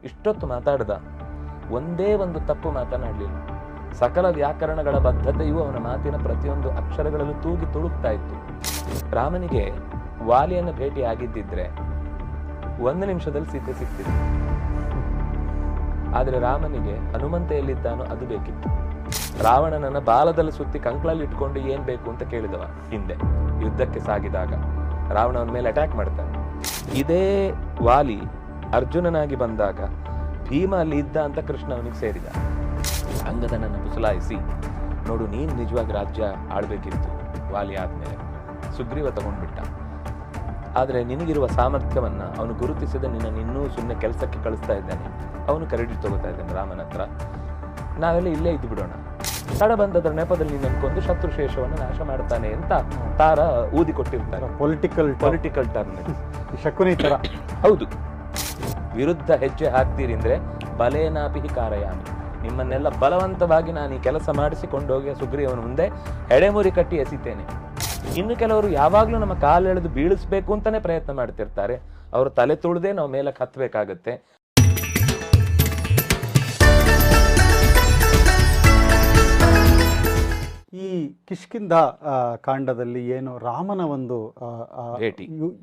ಇಷ್ಟೊತ್ತು ಮಾತಾಡ್ದ, ಒಂದೇ ಒಂದು ತಪ್ಪು ಮಾತನಾಡಲಿಲ್ಲ. ಸಕಲ ವ್ಯಾಕರಣಗಳ ಬದ್ಧತೆಯು ಅವನ ಮಾತಿನ ಪ್ರತಿಯೊಂದು ಅಕ್ಷರಗಳಲ್ಲೂ ತೂಗಿ ತುಳುಕ್ತಾ ಇತ್ತು. ರಾಮನಿಗೆ ವಾಲಿಯನ್ನು ಭೇಟಿ ಆಗಿದ್ದಿದ್ರೆ 1 ನಿಮಿಷದಲ್ಲಿ ಸೀತೆ ಸಿಕ್ತಿತ್ತು. ಆದ್ರೆ ರಾಮನಿಗೆ ಹನುಮಂತ ಎಲ್ಲಿದ್ದಾನೋ ಅದು ಬೇಕಿತ್ತು. ರಾವಣನನ್ನ ಬಾಲದಲ್ಲಿ ಸುತ್ತಿ ಕಂಕ್ಳಲ್ಲಿ ಇಟ್ಕೊಂಡು ಏನ್ ಬೇಕು ಅಂತ ಕೇಳಿದವ ಹಿಂದೆ ಯುದ್ಧಕ್ಕೆ ಸಾಗಿದಾಗ. ರಾವಣ ಅವನ ಮೇಲೆ ಅಟ್ಯಾಕ್ ಮಾಡ್ತಾನೆ. ಇದೇ ವಾಲಿ ಅರ್ಜುನನಾಗಿ ಬಂದಾಗ ಭೀಮ ಅಲ್ಲಿ ಇದ್ದ ಅಂತ ಕೃಷ್ಣ ಅವನಿಗೆ ಸೇರಿದ. ಅಂಗದನನ್ನು ಪುಸಲಾಯಿಸಿ, ನೋಡು ನೀನ್ ನಿಜವಾಗಿ ರಾಜ್ಯ ಆಳ್ಬೇಕಿತ್ತು, ವಾಲಿ ಆದ್ಮೇಲೆ ಸುಗ್ರೀವ ತಗೊಂಡ್ಬಿಟ್ಟ. ಆದ್ರೆ ನಿನಗಿರುವ ಸಾಮರ್ಥ್ಯವನ್ನ ಅವನು ಗುರುತಿಸದೆ ಇನ್ನೂ ಸುಮ್ಮನೆ ಕೆಲಸಕ್ಕೆ ಕಳಿಸ್ತಾ ಇದ್ದಾನೆ. ಅವನು ಕ್ರೆಡಿಟ್ ತಗೋತಾ ಇದ್ದಾನೆ ರಾಮನ ಹತ್ರ. ನಾವೆಲ್ಲ ಇಲ್ಲೇ ಇದ್ದು ಬಿಡೋಣ, ತಡ ಬಂದದ್ರ ನೆಪದಲ್ಲಿ ನಿನ್ಕೊಂದು ಶತ್ರುಶೇಷವನ್ನು ನಾಶ ಮಾಡ್ತಾನೆ ಅಂತ ತಾರ ಊದಿ ಕೊಟ್ಟಿರ್ತಾರೆ. ಪೊಲಿಟಿಕಲ್ ಟರ್ನ್ ಶಕುನಿ ತರ. ಹೌದು, ವಿರುದ್ಧ ಹೆಜ್ಜೆ ಹಾಕ್ತೀರಿ ಅಂದ್ರೆ ಬಲೇನಾಪಿ ಕಾರಯಾಮಿ, ನಿಮ್ಮನ್ನೆಲ್ಲ ಬಲವಂತವಾಗಿ ನಾನು ಈ ಕೆಲಸ ಮಾಡಿಸಿಕೊಂಡೋಗಿ ಸುಗ್ರೀವನ ಮುಂದೆ ಎಡೆಮುರಿ ಕಟ್ಟಿ ಎಸಿತೇನೆ. ಇನ್ನು ಕೆಲವರು ಯಾವಾಗ್ಲೂ ನಮ್ಮ ಕಾಲೆಳೆದು ಬೀಳಿಸ್ಬೇಕು ಅಂತಾನೆ ಪ್ರಯತ್ನ ಮಾಡ್ತಿರ್ತಾರೆ. ಅವರು ತಲೆ ತುಳಿದೇ ನಾವು ಮೇಲಕ್ಕೆ ಹತ್ಬೇಕಾಗತ್ತೆ. ಈ ಕಿಷ್ಕಿಂಧ ಕಾಂಡದಲ್ಲಿ ಏನು ರಾಮನ ಒಂದು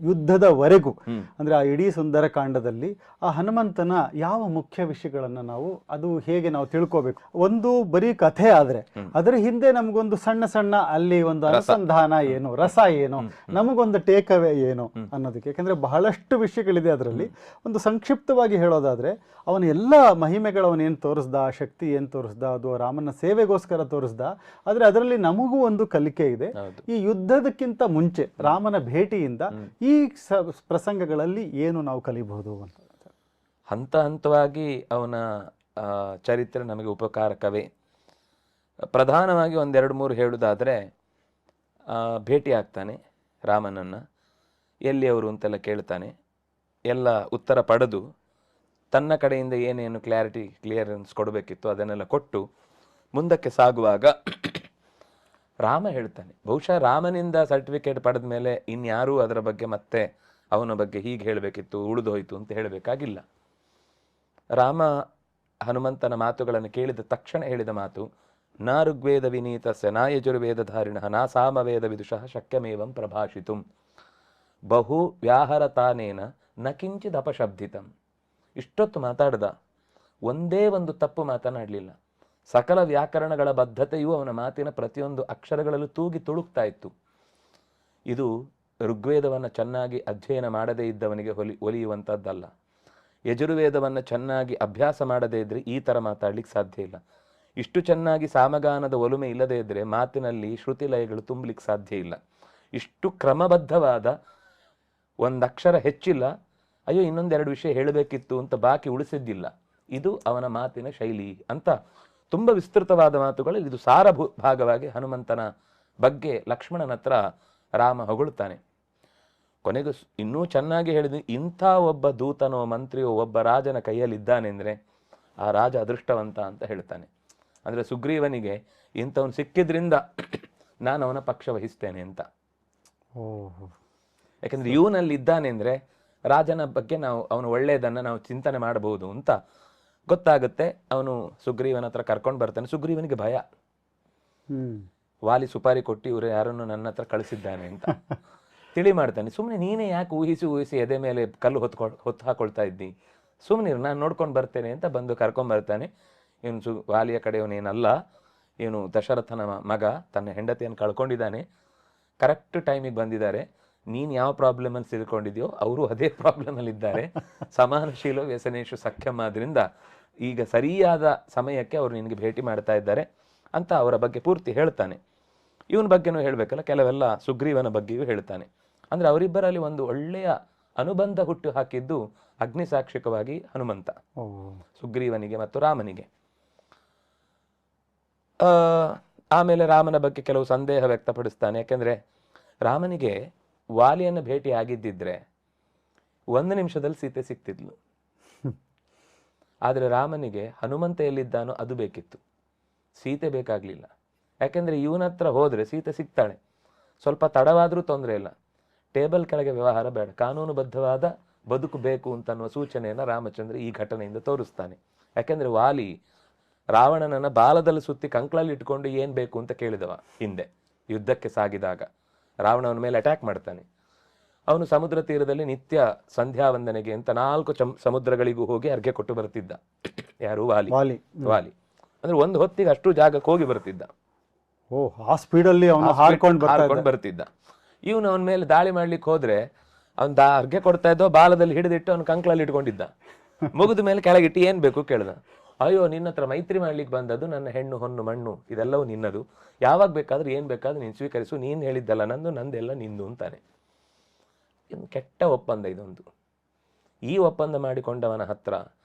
ಯುದ್ಧದವರೆಗೂ ಅಂದ್ರೆ ಆ ಇಡೀ ಸುಂದರ ಕಾಂಡದಲ್ಲಿ ಆ ಹನುಮಂತನ ಯಾವ ಮುಖ್ಯ ವಿಷಯಗಳನ್ನ ಅದು ಹೇಗೆ ನಾವು ತಿಳ್ಕೋಬೇಕು? ಒಂದು ಬರೀ ಕಥೆ ಆದ್ರೆ ಅದರ ಹಿಂದೆ ನಮಗೊಂದು ಸಣ್ಣ ಸಣ್ಣ ಅಲ್ಲಿ ಒಂದು ಅನುಸಂಧಾನ ಏನು, ರಸ ಏನು, ನಮಗೊಂದು ಟೇಕ್ ಅವೇ ಏನು ಅನ್ನೋದಕ್ಕೆ. ಯಾಕಂದ್ರೆ ಬಹಳಷ್ಟು ವಿಷಯಗಳಿದೆ ಅದರಲ್ಲಿ. ಒಂದು ಸಂಕ್ಷಿಪ್ತವಾಗಿ ಹೇಳೋದಾದ್ರೆ ಅವನ ಎಲ್ಲ ಮಹಿಮೆಗಳು ಏನ್ ತೋರಿಸ್ದ, ಶಕ್ತಿ ಏನ್ ತೋರಿಸ್ದ, ಅದು ರಾಮನ ಸೇವೆಗೋಸ್ಕರ ತೋರಿಸ್ದ. ಆದ್ರೆ ಅದರಲ್ಲಿ ನಮಗೂ ಒಂದು ಕಲಿಕೆ ಇದೆ. ಈ ಯುದ್ಧದಕ್ಕಿಂತ ಮುಂಚೆ ರಾಮನ ಭೇಟಿಯಿಂದ ಈ ಪ್ರಸಂಗಗಳಲ್ಲಿ ಏನು ನಾವು ಕಲಿಬಹುದು ಅಂತ ಹಂತ ಹಂತವಾಗಿ ಅವನ ಚರಿತ್ರೆ ನಮಗೆ ಉಪಕಾರಕವೇ. ಪ್ರಧಾನವಾಗಿ 1-2-3 ಹೇಳುವುದಾದ್ರೆ, ಭೇಟಿ ಆಗ್ತಾನೆ ರಾಮನನ್ನ, ಎಲ್ಲಿ ಅವರು ಅಂತೆಲ್ಲ ಕೇಳ್ತಾನೆ. ಎಲ್ಲ ಉತ್ತರ ಪಡೆದು ತನ್ನ ಕಡೆಯಿಂದ ಏನೇನು ಕ್ಲಿಯರೆನ್ಸ್ ಕೊಡಬೇಕಿತ್ತು ಅದನ್ನೆಲ್ಲ ಕೊಟ್ಟು ಮುಂದಕ್ಕೆ ಸಾಗುವಾಗ ರಾಮ ಹೇಳ್ತಾನೆ. ಬಹುಶಃ ರಾಮನಿಂದ ಸರ್ಟಿಫಿಕೇಟ್ ಪಡೆದ ಮೇಲೆ ಇನ್ಯಾರೂ ಅದರ ಬಗ್ಗೆ ಮತ್ತೆ ಅವನ ಬಗ್ಗೆ ಹೀಗೆ ಹೇಳಬೇಕಿತ್ತು, ಉಳಿದು ಹೋಯ್ತು ಅಂತ ಹೇಳಬೇಕಾಗಿಲ್ಲ. ರಾಮ ಹನುಮಂತನ ಮಾತುಗಳನ್ನು ಕೇಳಿದ ತಕ್ಷಣ ಹೇಳಿದ ಮಾತು, ನಾ ಋಗ್ವೇದ ವಿನೀತಸ್ಯ ನಾ ಯಜುರ್ವೇದಧಾರಿಣಃ ನಾ ಸಾಮವೇದ ವಿದುಷಃ ಶಕ್ಯಮೇವಂ ಪ್ರಭಾಷಿತುಂ ಬಹು ವ್ಯಾಹರತಾನೇನ ನ ಕಿಂಚಿದ್ ಅಪಶಬ್ದಿತಂ. ಇಷ್ಟೊತ್ತು ಮಾತಾಡ್ದ, ಒಂದೇ ಒಂದು ತಪ್ಪು ಮಾತನಾಡಲಿಲ್ಲ. ಸಕಲ ವ್ಯಾಕರಣಗಳ ಬದ್ಧತೆಯು ಅವನ ಮಾತಿನ ಪ್ರತಿಯೊಂದು ಅಕ್ಷರಗಳಲ್ಲೂ ತೂಗಿ ತುಳುಕ್ತಾ ಇತ್ತು. ಇದು ಋಗ್ವೇದವನ್ನು ಚೆನ್ನಾಗಿ ಅಧ್ಯಯನ ಮಾಡದೇ ಇದ್ದವನಿಗೆ ಒಲಿಯುವಂಥದ್ದಲ್ಲ. ಯಜುರ್ವೇದವನ್ನು ಚೆನ್ನಾಗಿ ಅಭ್ಯಾಸ ಮಾಡದೇ ಇದ್ರೆ ಈ ಥರ ಮಾತಾಡ್ಲಿಕ್ಕೆ ಸಾಧ್ಯ ಇಲ್ಲ. ಇಷ್ಟು ಚೆನ್ನಾಗಿ ಸಾಮಗಾನದ ಒಲುಮೆ ಇಲ್ಲದೇ ಇದ್ರೆ ಮಾತಿನಲ್ಲಿ ಶ್ರುತಿಲಯಗಳು ತುಂಬಲಿಕ್ಕೆ ಸಾಧ್ಯ ಇಲ್ಲ. ಇಷ್ಟು ಕ್ರಮಬದ್ಧವಾದ ಒಂದಕ್ಷರ ಹೆಚ್ಚಿಲ್ಲ, ಅಯ್ಯೋ ಇನ್ನೊಂದೆರಡು ವಿಷಯ ಹೇಳಬೇಕಿತ್ತು ಅಂತ ಬಾಕಿ ಉಳಿಸಿದ್ದಿಲ್ಲ. ಇದು ಅವನ ಮಾತಿನ ಶೈಲಿ ಅಂತ ತುಂಬ ವಿಸ್ತೃತವಾದ ಮಾತುಗಳು. ಇದು ಭಾಗವಾಗಿ ಹನುಮಂತನ ಬಗ್ಗೆ ಲಕ್ಷ್ಮಣನ ಹತ್ರ ರಾಮ ಹೊಗಳುತ್ತಾನೆ. ಕೊನೆಗೂ ಇನ್ನೂ ಚೆನ್ನಾಗಿ ಹೇಳಿದ, ಇಂಥ ಒಬ್ಬ ದೂತನೋ ಮಂತ್ರಿಯೋ ಒಬ್ಬ ರಾಜನ ಕೈಯಲ್ಲಿದ್ದಾನೆ ಅಂದರೆ ಆ ರಾಜ ಅದೃಷ್ಟವಂತ ಅಂತ ಹೇಳ್ತಾನೆ. ಅಂದರೆ ಸುಗ್ರೀವನಿಗೆ ಇಂಥವನು ಸಿಕ್ಕಿದ್ರಿಂದ ನಾನು ಅವನ ಪಕ್ಷ ವಹಿಸ್ತೇನೆ ಅಂತ. ಯಾಕಂದ್ರೆ ಇವನಲ್ಲಿ ಇದ್ದಾನೆ ಅಂದರೆ ರಾಜನ ಬಗ್ಗೆ ಅವನು ಒಳ್ಳೆಯದನ್ನು ನಾವು ಚಿಂತನೆ ಮಾಡಬಹುದು ಅಂತ ಗೊತ್ತಾಗುತ್ತೆ. ಅವನು ಸುಗ್ರೀವನ ಹತ್ರ ಕರ್ಕೊಂಡು ಬರ್ತಾನೆ. ಸುಗ್ರೀವನಿಗೆ ಭಯ, ವಾಲಿ ಸುಪಾರಿ ಕೊಟ್ಟು ಇವರು ಯಾರನ್ನು ನನ್ನ ಹತ್ರ ಕಳಿಸಿದ್ದಾನೆ ಅಂತ ತಿಳಿ ಮಾಡ್ತಾನೆ. ಸುಮ್ಮನೆ ನೀನೇ ಯಾಕೆ ಊಹಿಸಿ ಎದೆ ಮೇಲೆ ಕಲ್ಲು ಹೊತ್ತು ಹಾಕೊಳ್ತಾ ಇದ್ದಿ, ಸುಮ್ಮನೆ ನಾನು ನೋಡ್ಕೊಂಡು ಬರ್ತೇನೆ ಅಂತ ಬಂದು ಕರ್ಕೊಂಡ್ ಬರ್ತಾನೆ. ಇವನು ವಾಲಿಯ ಕಡೆಯವನೇನಲ್ಲ, ಇವನು ದಶರಥನ ಮಗ, ತನ್ನ ಹೆಂಡತಿಯನ್ನು ಕಳ್ಕೊಂಡಿದ್ದಾನೆ. ಕರೆಕ್ಟ್ ಟೈಮಿಗೆ ಬಂದಿದ್ದಾರೆ. ನೀನು ಯಾವ ಪ್ರಾಬ್ಲಮಲ್ಲಿ ಸಿಲ್ಕೊಂಡಿದ್ಯೋ ಅವರು ಅದೇ ಪ್ರಾಬ್ಲಮಲ್ಲಿ ಇದ್ದಾರೆ. ಸಮಾನಶೀಲ ವ್ಯಸನೇಶು ಸಖ್ಯಂ, ಆದ್ರಿಂದ ಈಗ ಸರಿಯಾದ ಸಮಯಕ್ಕೆ ಅವರು ನಿನಗೆ ಭೇಟಿ ಮಾಡ್ತಾ ಇದ್ದಾರೆ ಅಂತ ಅವರ ಬಗ್ಗೆ ಪೂರ್ತಿ ಹೇಳ್ತಾನೆ. ಇವನ ಬಗ್ಗೆನೂ ಹೇಳಬೇಕಲ್ಲ, ಕೆಲವೆಲ್ಲ ಸುಗ್ರೀವನ ಬಗ್ಗೆಯೂ ಹೇಳ್ತಾನೆ. ಅಂದರೆ ಅವರಿಬ್ಬರಲ್ಲಿ ಒಂದು ಒಳ್ಳೆಯ ಅನುಬಂಧ ಹುಟ್ಟು ಹಾಕಿದ್ದು ಅಗ್ನಿಸಾಕ್ಷಿಕವಾಗಿ ಹನುಮಂತ ಸುಗ್ರೀವನಿಗೆ ಮತ್ತು ರಾಮನಿಗೆ. ಆಮೇಲೆ ರಾಮನ ಬಗ್ಗೆ ಕೆಲವು ಸಂದೇಹ ವ್ಯಕ್ತಪಡಿಸ್ತಾನೆ. ಯಾಕೆಂದರೆ ರಾಮನಿಗೆ ವಾಲಿಯನ್ನು ಭೇಟಿ ಆಗಿದ್ದಿದ್ರೆ 1 ನಿಮಿಷದಲ್ಲಿ ಸೀತೆ ಸಿಕ್ತಿದ್ಲು. ಆದರೆ ರಾಮನಿಗೆ ಹನುಮಂತ ಎಲ್ಲಿದ್ದಾನೋ ಅದು ಬೇಕಿತ್ತು, ಸೀತೆ ಬೇಕಾಗಲಿಲ್ಲ. ಯಾಕೆಂದರೆ ಇವನ ಹತ್ರ ಹೋದರೆ ಸೀತೆ ಸಿಗ್ತಾಳೆ, ಸ್ವಲ್ಪ ತಡವಾದರೂ ತೊಂದರೆ ಇಲ್ಲ. ಟೇಬಲ್ ಕೆಳಗೆ ವ್ಯವಹಾರ ಬೇಡ, ಕಾನೂನುಬದ್ಧವಾದ ಬದುಕು ಬೇಕು ಅಂತನ್ನುವ ಸೂಚನೆಯನ್ನು ರಾಮಚಂದ್ರ ಈ ಘಟನೆಯಿಂದ ತೋರಿಸ್ತಾನೆ. ಯಾಕೆಂದ್ರೆ ವಾಲಿ ರಾವಣನನ್ನ ಬಾಲದಲ್ಲಿ ಸುತ್ತಿ ಕಂಕ್ಳಲ್ಲಿ ಇಟ್ಕೊಂಡು ಏನ್ ಬೇಕು ಅಂತ ಕೇಳಿದವ. ಹಿಂದೆ ಯುದ್ಧಕ್ಕೆ ಸಾಗಿದಾಗ ರಾವಣನ ಮೇಲೆ ಅಟ್ಯಾಕ್ ಮಾಡ್ತಾನೆ. ಅವನು ಸಮುದ್ರ ತೀರದಲ್ಲಿ ನಿತ್ಯ ಸಂಧ್ಯಾ ವಂದನೆಗೆ ಅಂತ 4 ಸಮುದ್ರಗಳಿಗೂ ಹೋಗಿ ಅರ್ಘ್ಯ ಕೊಟ್ಟು ಬರ್ತಿದ್ದ. ಯಾರು? ವಾಲಿ. ವಾಲಿ ಅಂದ್ರೆ ಒಂದು ಹೊತ್ತಿಗೆ ಅಷ್ಟು ಜಾಗಕ್ಕೆ ಹೋಗಿ ಬರ್ತಿದ್ದ. ಆ ಸ್ಪೀಡಲ್ಲಿ ಅವನು ಹಾರ್ಕೊಂಡು ಬರ್ತಿದ್ದ. ಇವನು ಅವನ ಮೇಲೆ ದಾಳಿ ಮಾಡ್ಲಿಕ್ಕೆ ಹೋದ್ರೆ ಅವ್ನು ಅರ್ಘ್ಯ ಕೊಡ್ತಾ ಇದ್ದೋ ಬಾಲದಲ್ಲಿ ಹಿಡಿದಿಟ್ಟು ಅವ್ನು ಕಂಕ್ಳಲ್ಲಿ ಇಟ್ಕೊಂಡಿದ್ದ. ಮುಗಿದ ಮೇಲೆ ಕೆಳಗಿಟ್ಟು ಏನ್ ಬೇಕು ಕೇಳ್ದ. ಅಯ್ಯೋ, ನಿನ್ನ ಹತ್ರ ಮೈತ್ರಿ ಮಾಡ್ಲಿಕ್ಕೆ ಬಂದದ್ದು, ನನ್ನ ಹೆಣ್ಣು ಹೊನ್ನು ಮಣ್ಣು ಇದೆಲ್ಲವೂ ನಿನ್ನದು, ಯಾವಾಗ ಬೇಕಾದ್ರೂ ಏನ್ ಬೇಕಾದ್ರೂ ನೀನು ಸ್ವೀಕರಿಸು, ನೀನ್ ಹೇಳಿದ್ದಲ್ಲ ನಂದು, ನಂದೆಲ್ಲ ನಿಂದು ಅಂತಾನೆ. ಇನ್ನು ಕೆಟ್ಟ ಒಪ್ಪಂದ ಇದೊಂದು. ಈ ಒಪ್ಪಂದ ಮಾಡಿಕೊಂಡವನ ಹತ್ರ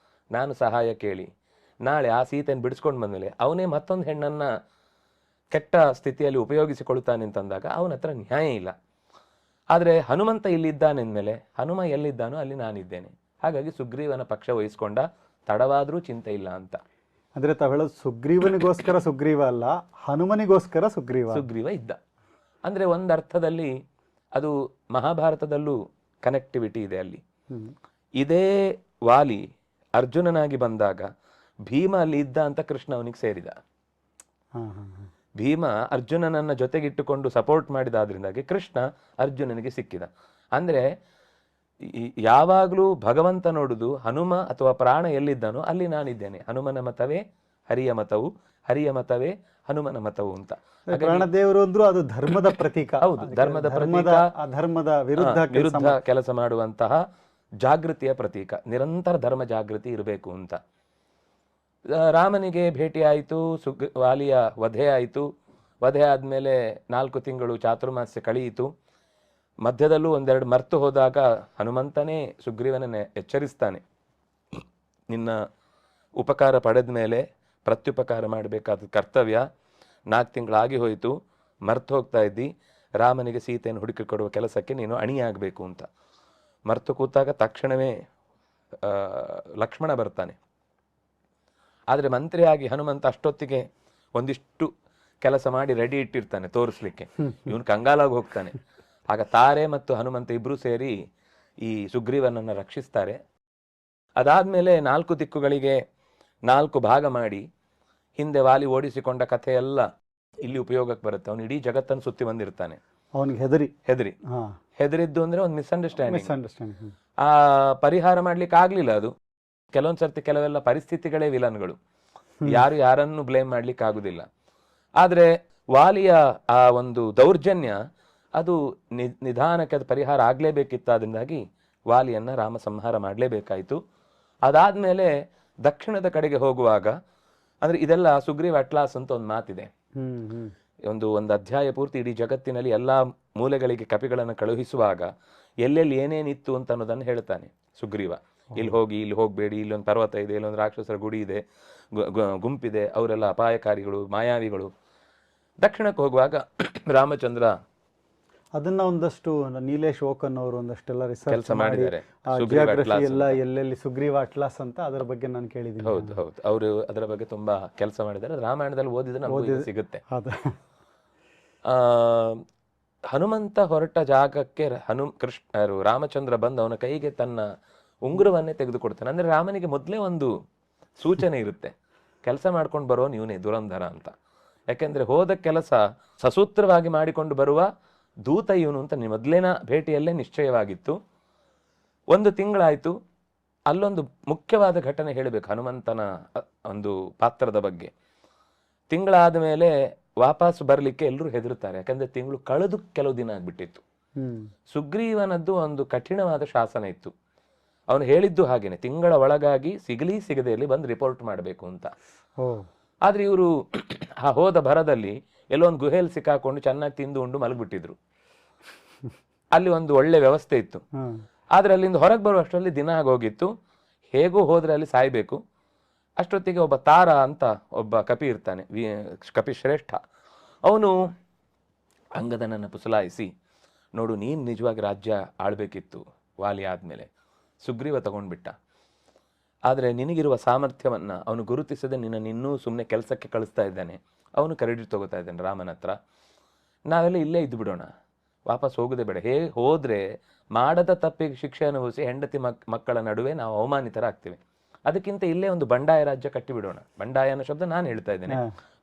ನಾನು ಸಹಾಯ ಕೇಳಿ ನಾಳೆ ಆ ಸೀತೆಯನ್ನು ಬಿಡಿಸ್ಕೊಂಡು ಬಂದ್ಮೇಲೆ ಅವನೇ ಮತ್ತೊಂದು ಹೆಣ್ಣನ್ನ ಕೆಟ್ಟ ಸ್ಥಿತಿಯಲ್ಲಿ ಉಪಯೋಗಿಸಿಕೊಳ್ತಾನೆ ಅಂತಂದಾಗ ಅವನ ಹತ್ರ ನ್ಯಾಯ ಇಲ್ಲ. ಆದರೆ ಹನುಮಂತ ಇಲ್ಲಿದ್ದಾನೆಂದ್ಮೇಲೆ ಹನುಮ ಎಲ್ಲಿದ್ದಾನೋ ಅಲ್ಲಿ ನಾನಿದ್ದೇನೆ. ಹಾಗಾಗಿ ಸುಗ್ರೀವನ ಪಕ್ಷ ವಹಿಸ್ಕೊಂಡ, ತಡವಾದ್ರೂ ಚಿಂತೆ ಇಲ್ಲ ಅಂತ. ಅಂದ್ರೆ ತಾವು ಹೇಳೋದು ಸುಗ್ರೀವನಿಗೋಸ್ಕರ ಸುಗ್ರೀವ ಅಲ್ಲ, ಹನುಮನಿಗೋಸ್ಕರ ಸುಗ್ರೀವ ಇದ್ದ. ಅಂದ್ರೆ ಒಂದರ್ಥದಲ್ಲಿ ಅದು ಮಹಾಭಾರತದಲ್ಲೂ ಕನೆಕ್ಟಿವಿಟಿ ಇದೆ ಅಲ್ಲಿ. ಇದೇ ವಾಲಿ ಅರ್ಜುನನಾಗಿ ಬಂದಾಗ ಭೀಮ ಅಲ್ಲಿ ಇದ್ದ ಅಂತ ಕೃಷ್ಣ ಅವನಿಗೆ ಸೇರಿದ. ಭೀಮ ಅರ್ಜುನನನ್ನ ಜೊತೆಗಿಟ್ಟುಕೊಂಡು ಸಪೋರ್ಟ್ ಮಾಡಿದಾದ್ರಿಂದಾಗಿ ಕೃಷ್ಣ ಅರ್ಜುನನಿಗೆ ಸಿಕ್ಕಿದ. ಅಂದ್ರೆ ಯಾವಾಗ್ಲೂ ಭಗವಂತ ನೋಡುದು ಹನುಮ ಅಥವಾ ಪ್ರಾಣ ಎಲ್ಲಿದ್ದಾನೋ ಅಲ್ಲಿ ನಾನಿದ್ದೇನೆ. ಹನುಮನ ಮತವೇ ಹರಿಯ ಮತವು, ಹರಿಯ ಮತವೇ ಹನುಮನ ಮತವು ಅಂತ. ಪ್ರಾಣದೇವರು ಅಂದ್ರೂ ಅದು ಧರ್ಮದ ಪ್ರತೀಕ. ಹೌದು, ಧರ್ಮದ ಪ್ರತೀಕ, ಅಧರ್ಮದ ವಿರುದ್ಧ ಕೆಲಸ ಮಾಡುವಂತಹ ಜಾಗೃತಿಯ ಪ್ರತೀಕ. ನಿರಂತರ ಧರ್ಮ ಜಾಗೃತಿ ಇರಬೇಕು ಅಂತ. ರಾಮನಿಗೆ ಭೇಟಿ ಆಯಿತು, ವಾಲಿಯ ವಧೆ ಆಯಿತು. ವಧೆ ಆದ್ಮೇಲೆ 4 ತಿಂಗಳು ಚಾತುರ್ಮಾಸ್ಯ ಕಳೆಯಿತು. ಮಧ್ಯದಲ್ಲೂ ಒಂದೆರಡು ಮರ್ತು ಹೋದಾಗ ಹನುಮಂತನೇ ಸುಗ್ರೀವನನ್ನೇ ಎಚ್ಚರಿಸ್ತಾನೆ, ನಿನ್ನ ಉಪಕಾರ ಪಡೆದ ಮೇಲೆ ಪ್ರತ್ಯುಪಕಾರ ಮಾಡಬೇಕಾದ ಕರ್ತವ್ಯ. 4 ತಿಂಗಳಾಗಿ ಹೋಯಿತು, ಮರ್ತು ಹೋಗ್ತಾ ಇದ್ದಿ, ರಾಮನಿಗೆ ಸೀತೆಯನ್ನು ಹುಡುಕಿ ಕೊಡುವ ಕೆಲಸಕ್ಕೆ ನೀನು ಅಣಿಯಾಗಬೇಕು ಅಂತ. ಮರ್ತು ಕೂತಾಗ ತಕ್ಷಣವೇ ಲಕ್ಷ್ಮಣ ಬರ್ತಾನೆ. ಆದರೆ ಮಂತ್ರಿಯಾಗಿ ಹನುಮಂತ ಅಷ್ಟೊತ್ತಿಗೆ ಒಂದಿಷ್ಟು ಕೆಲಸ ಮಾಡಿ ರೆಡಿ ಇಟ್ಟಿರ್ತಾನೆ ತೋರಿಸ್ಲಿಕ್ಕೆ. ಇವನು ಕಂಗಾಲಾಗಿ ಹೋಗ್ತಾನೆ. ಆಗ ತಾರೆ ಮತ್ತು ಹನುಮಂತ ಇಬ್ರು ಸೇರಿ ಈ ಸುಗ್ರೀವನನ್ನು ರಕ್ಷಿಸ್ತಾರೆ. ಅದಾದ್ಮೇಲೆ 4 ದಿಕ್ಕುಗಳಿಗೆ 4 ಭಾಗ ಮಾಡಿ ಹಿಂದೆ ವಾಲಿ ಓಡಿಸಿಕೊಂಡ ಕಥೆ ಎಲ್ಲ ಇಲ್ಲಿ ಉಪಯೋಗಕ್ಕೆ ಬರುತ್ತೆ. ಅವನು ಇಡೀ ಜಗತ್ತನ್ನು ಸುತ್ತಿ ಬಂದಿರ್ತಾನೆ. ಅವನಿಗೆ ಹೆದರಿದ್ದು ಅಂದ್ರೆ ಒಂದು ಮಿಸ್ಅಂಡರ್ಸ್ಟ್ಯಾಂಡಿಂಗ್. ಆ ಪರಿಹಾರ ಮಾಡ್ಲಿಕ್ಕೆ ಆಗ್ಲಿಲ್ಲ. ಅದು ಕೆಲವೊಂದ್ ಸರ್ತಿ ಕೆಲವೆಲ್ಲ ಪರಿಸ್ಥಿತಿಗಳೇ ವಿಲನ್ಗಳು, ಯಾರು ಯಾರನ್ನು ಬ್ಲೇಮ್ ಮಾಡ್ಲಿಕ್ಕೆ ಆಗುದಿಲ್ಲ. ಆದ್ರೆ ವಾಲಿಯ ಆ ಒಂದು ದೌರ್ಜನ್ಯ ಅದು ನಿಧಾನಕ್ಕೆ ಅದು ಪರಿಹಾರ ಆಗ್ಲೇಬೇಕಿತ್ತಾದ್ರಿಂದಾಗಿ ವಾಲಿಯನ್ನ ರಾಮ ಸಂಹಾರ ಮಾಡ್ಲೇಬೇಕಾಯ್ತು. ಅದಾದ್ಮೇಲೆ ದಕ್ಷಿಣದ ಕಡೆಗೆ ಹೋಗುವಾಗ, ಅಂದ್ರೆ ಇದೆಲ್ಲ ಸುಗ್ರೀವ ಅಟ್ಲಾಸ್ ಅಂತ ಒಂದು ಮಾತಿದೆ. ಒಂದು ಅಧ್ಯಾಯ ಪೂರ್ತಿ ಇಡೀ ಜಗತ್ತಿನಲ್ಲಿ ಎಲ್ಲಾ ಮೂಲೆಗಳಿಗೆ ಕಪಿಗಳನ್ನು ಕಳುಹಿಸುವಾಗ ಎಲ್ಲೆಲ್ಲಿ ಏನೇನಿತ್ತು ಅಂತ ಅನ್ನೋದನ್ನು ಹೇಳ್ತಾನೆ ಸುಗ್ರೀವ. ಇಲ್ಲಿ ಹೋಗಿ, ಇಲ್ಲಿ ಹೋಗ್ಬೇಡಿ, ಇಲ್ಲೊಂದು ಪರ್ವತ ಇದೆ, ಇಲ್ಲೊಂದು ರಾಕ್ಷಸರ ಗುಡಿ ಇದೆ, ಗುಂಪಿದೆ, ಅವರೆಲ್ಲ ಅಪಾಯಕಾರಿಗಳು, ಮಾಯಾವಿಗಳು. ದಕ್ಷಿಣಕ್ಕೆ ಹೋಗುವಾಗ ರಾಮಚಂದ್ರ ಅದನ್ನ ಒಂದಷ್ಟು ನೀಲೇಶ್ ಓಕನ್ ಅವರು ಒಂದಷ್ಟೆಲ್ಲ ಕೆಲಸ ಮಾಡಿದ್ದಾರೆ. ಎಲ್ಲ ಎಲ್ಲೆಲ್ಲಿ ಸುಗ್ರೀವ ಅಟ್ಲಾಸ್ ಅಂತ ಅದರ ಬಗ್ಗೆ ನಾನು ಕೇಳಿದ್ದೀನಿ. ಹೌದು, ಅವರು ಅದರ ಬಗ್ಗೆ ತುಂಬಾ ಕೆಲಸ ಮಾಡಿದ್ದಾರೆ. ರಾಮಾಯಣದಲ್ಲಿ ಓದಿದ್ರೆ ನಮಗೆ ಸಿಗುತ್ತೆ. ಹನುಮಂತ ಹೊರಟ ಜಾಗಕ್ಕೆ ರಾಮಚಂದ್ರ ಬಂದು ಅವನ ಕೈಗೆ ತನ್ನ ಉಂಗುರವನ್ನೇ ತೆಗೆದುಕೊಡ್ತಾನೆ. ಅಂದ್ರೆ ರಾಮನಿಗೆ ಮೊದಲೇ ಒಂದು ಸೂಚನೆ ಇರುತ್ತೆ, ಕೆಲಸ ಮಾಡ್ಕೊಂಡು ಬರೋ ನೀವನೇ ದುರಂಧರ ಅಂತ. ಯಾಕೆಂದ್ರೆ ಹೋದ ಕೆಲಸ ಸಸೂತ್ರವಾಗಿ ಮಾಡಿಕೊಂಡು ಬರುವ ದೂತ ಇವನು ಅಂತ ಮೊದಲೇನ ಭೇಟಿಯಲ್ಲೇ ನಿಶ್ಚಯವಾಗಿತ್ತು. 1 ತಿಂಗಳಾಯ್ತು. ಅಲ್ಲೊಂದು ಮುಖ್ಯವಾದ ಘಟನೆ ಹೇಳಬೇಕು ಹನುಮಂತನ ಒಂದು ಪಾತ್ರದ ಬಗ್ಗೆ. ತಿಂಗಳಾದ ಮೇಲೆ ವಾಪಸ್ ಬರ್ಲಿಕ್ಕೆ ಎಲ್ಲರೂ ಹೆದರುತ್ತಾರೆ. ಯಾಕಂದ್ರೆ ತಿಂಗಳು ಕಳೆದು ಕೆಲವು ದಿನ ಆಗ್ಬಿಟ್ಟಿತ್ತು. ಸುಗ್ರೀವನದ್ದು ಒಂದು ಕಠಿಣವಾದ ಶಾಸನ ಇತ್ತು. ಅವನು ಹೇಳಿದ್ದು ಹಾಗೇನೆ, ತಿಂಗಳ ಒಳಗಾಗಿ ಸಿಗಲಿ ಸಿಗದೆಯಲ್ಲಿ ಬಂದು ರಿಪೋರ್ಟ್ ಮಾಡಬೇಕು ಅಂತ. ಆದ್ರೆ ಇವರು ಆ ಹೋದ ಭರದಲ್ಲಿ ಎಲ್ಲೋ ಒಂದು ಗುಹೆಯಲ್ಲಿ ಸಿಕ್ಕಾಕೊಂಡು ಚೆನ್ನಾಗಿ ತಿಂದು ಉಂಡು ಮಲಗಿಬಿಟ್ಟಿದ್ರು. ಅಲ್ಲಿ ಒಂದು ಒಳ್ಳೆ ವ್ಯವಸ್ಥೆ ಇತ್ತು. ಆದ್ರೆ ಅಲ್ಲಿಂದ ಹೊರಗೆ ಬರುವಷ್ಟರಲ್ಲಿ ದಿನ ಆಗೋಗಿತ್ತು. ಹೇಗೂ ಹೋದ್ರೆ ಅಲ್ಲಿ ಸಾಯ್ಬೇಕು. ಅಷ್ಟೊತ್ತಿಗೆ ಒಬ್ಬ ತಾರ ಅಂತ ಒಬ್ಬ ಕಪಿ ಇರ್ತಾನೆ, ಕಪಿ ಶ್ರೇಷ್ಠ. ಅವನು ಅಂಗದನನ್ನು ಪುಸಲಾಯಿಸಿ, ನೋಡು, ನೀನು ನಿಜವಾಗಿ ರಾಜ್ಯ ಆಳ್ಬೇಕಿತ್ತು ವಾಲಿ ಆದ್ಮೇಲೆ, ಸುಗ್ರೀವ ತಗೊಂಡ್ಬಿಟ್ಟ. ಆದರೆ ನಿನಗಿರುವ ಸಾಮರ್ಥ್ಯವನ್ನ ಅವನು ಗುರುತಿಸದೆ ನಿನ್ನನ್ನು ಸುಮ್ಮನೆ ಕೆಲಸಕ್ಕೆ ಕಳಿಸ್ತಾ ಇದ್ದಾನೆ. ಅವನು ಕ್ರೆಡಿಟ್ ತಗೋತಾ ಇದ್ದಾನೆ ರಾಮನ ಹತ್ರ. ನಾವೆಲ್ಲ ಇಲ್ಲೇ ಇದ್ದು ಬಿಡೋಣ, ವಾಪಸ್ ಹೋಗೋದೇ ಬೇಡ. ಹೇಗೆ ಹೋದ್ರೆ ಮಾಡದ ತಪ್ಪಿಗೆ ಶಿಕ್ಷೆ ಅನುಭವಿಸಿ ಹೆಂಡತಿ ಮಕ್ಕಳ ನಡುವೆ ನಾವು ಅವಮಾನಿತರಾಗ್ತೇವೆ. ಅದಕ್ಕಿಂತ ಇಲ್ಲೇ ಒಂದು ಬಂಡಾಯ ರಾಜ್ಯ ಕಟ್ಟಿಬಿಡೋಣ. ಬಂಡಾಯ ಅನ್ನೋ ಶಬ್ದ ನಾನು ಹೇಳ್ತಾ ಇದ್ದೇನೆ,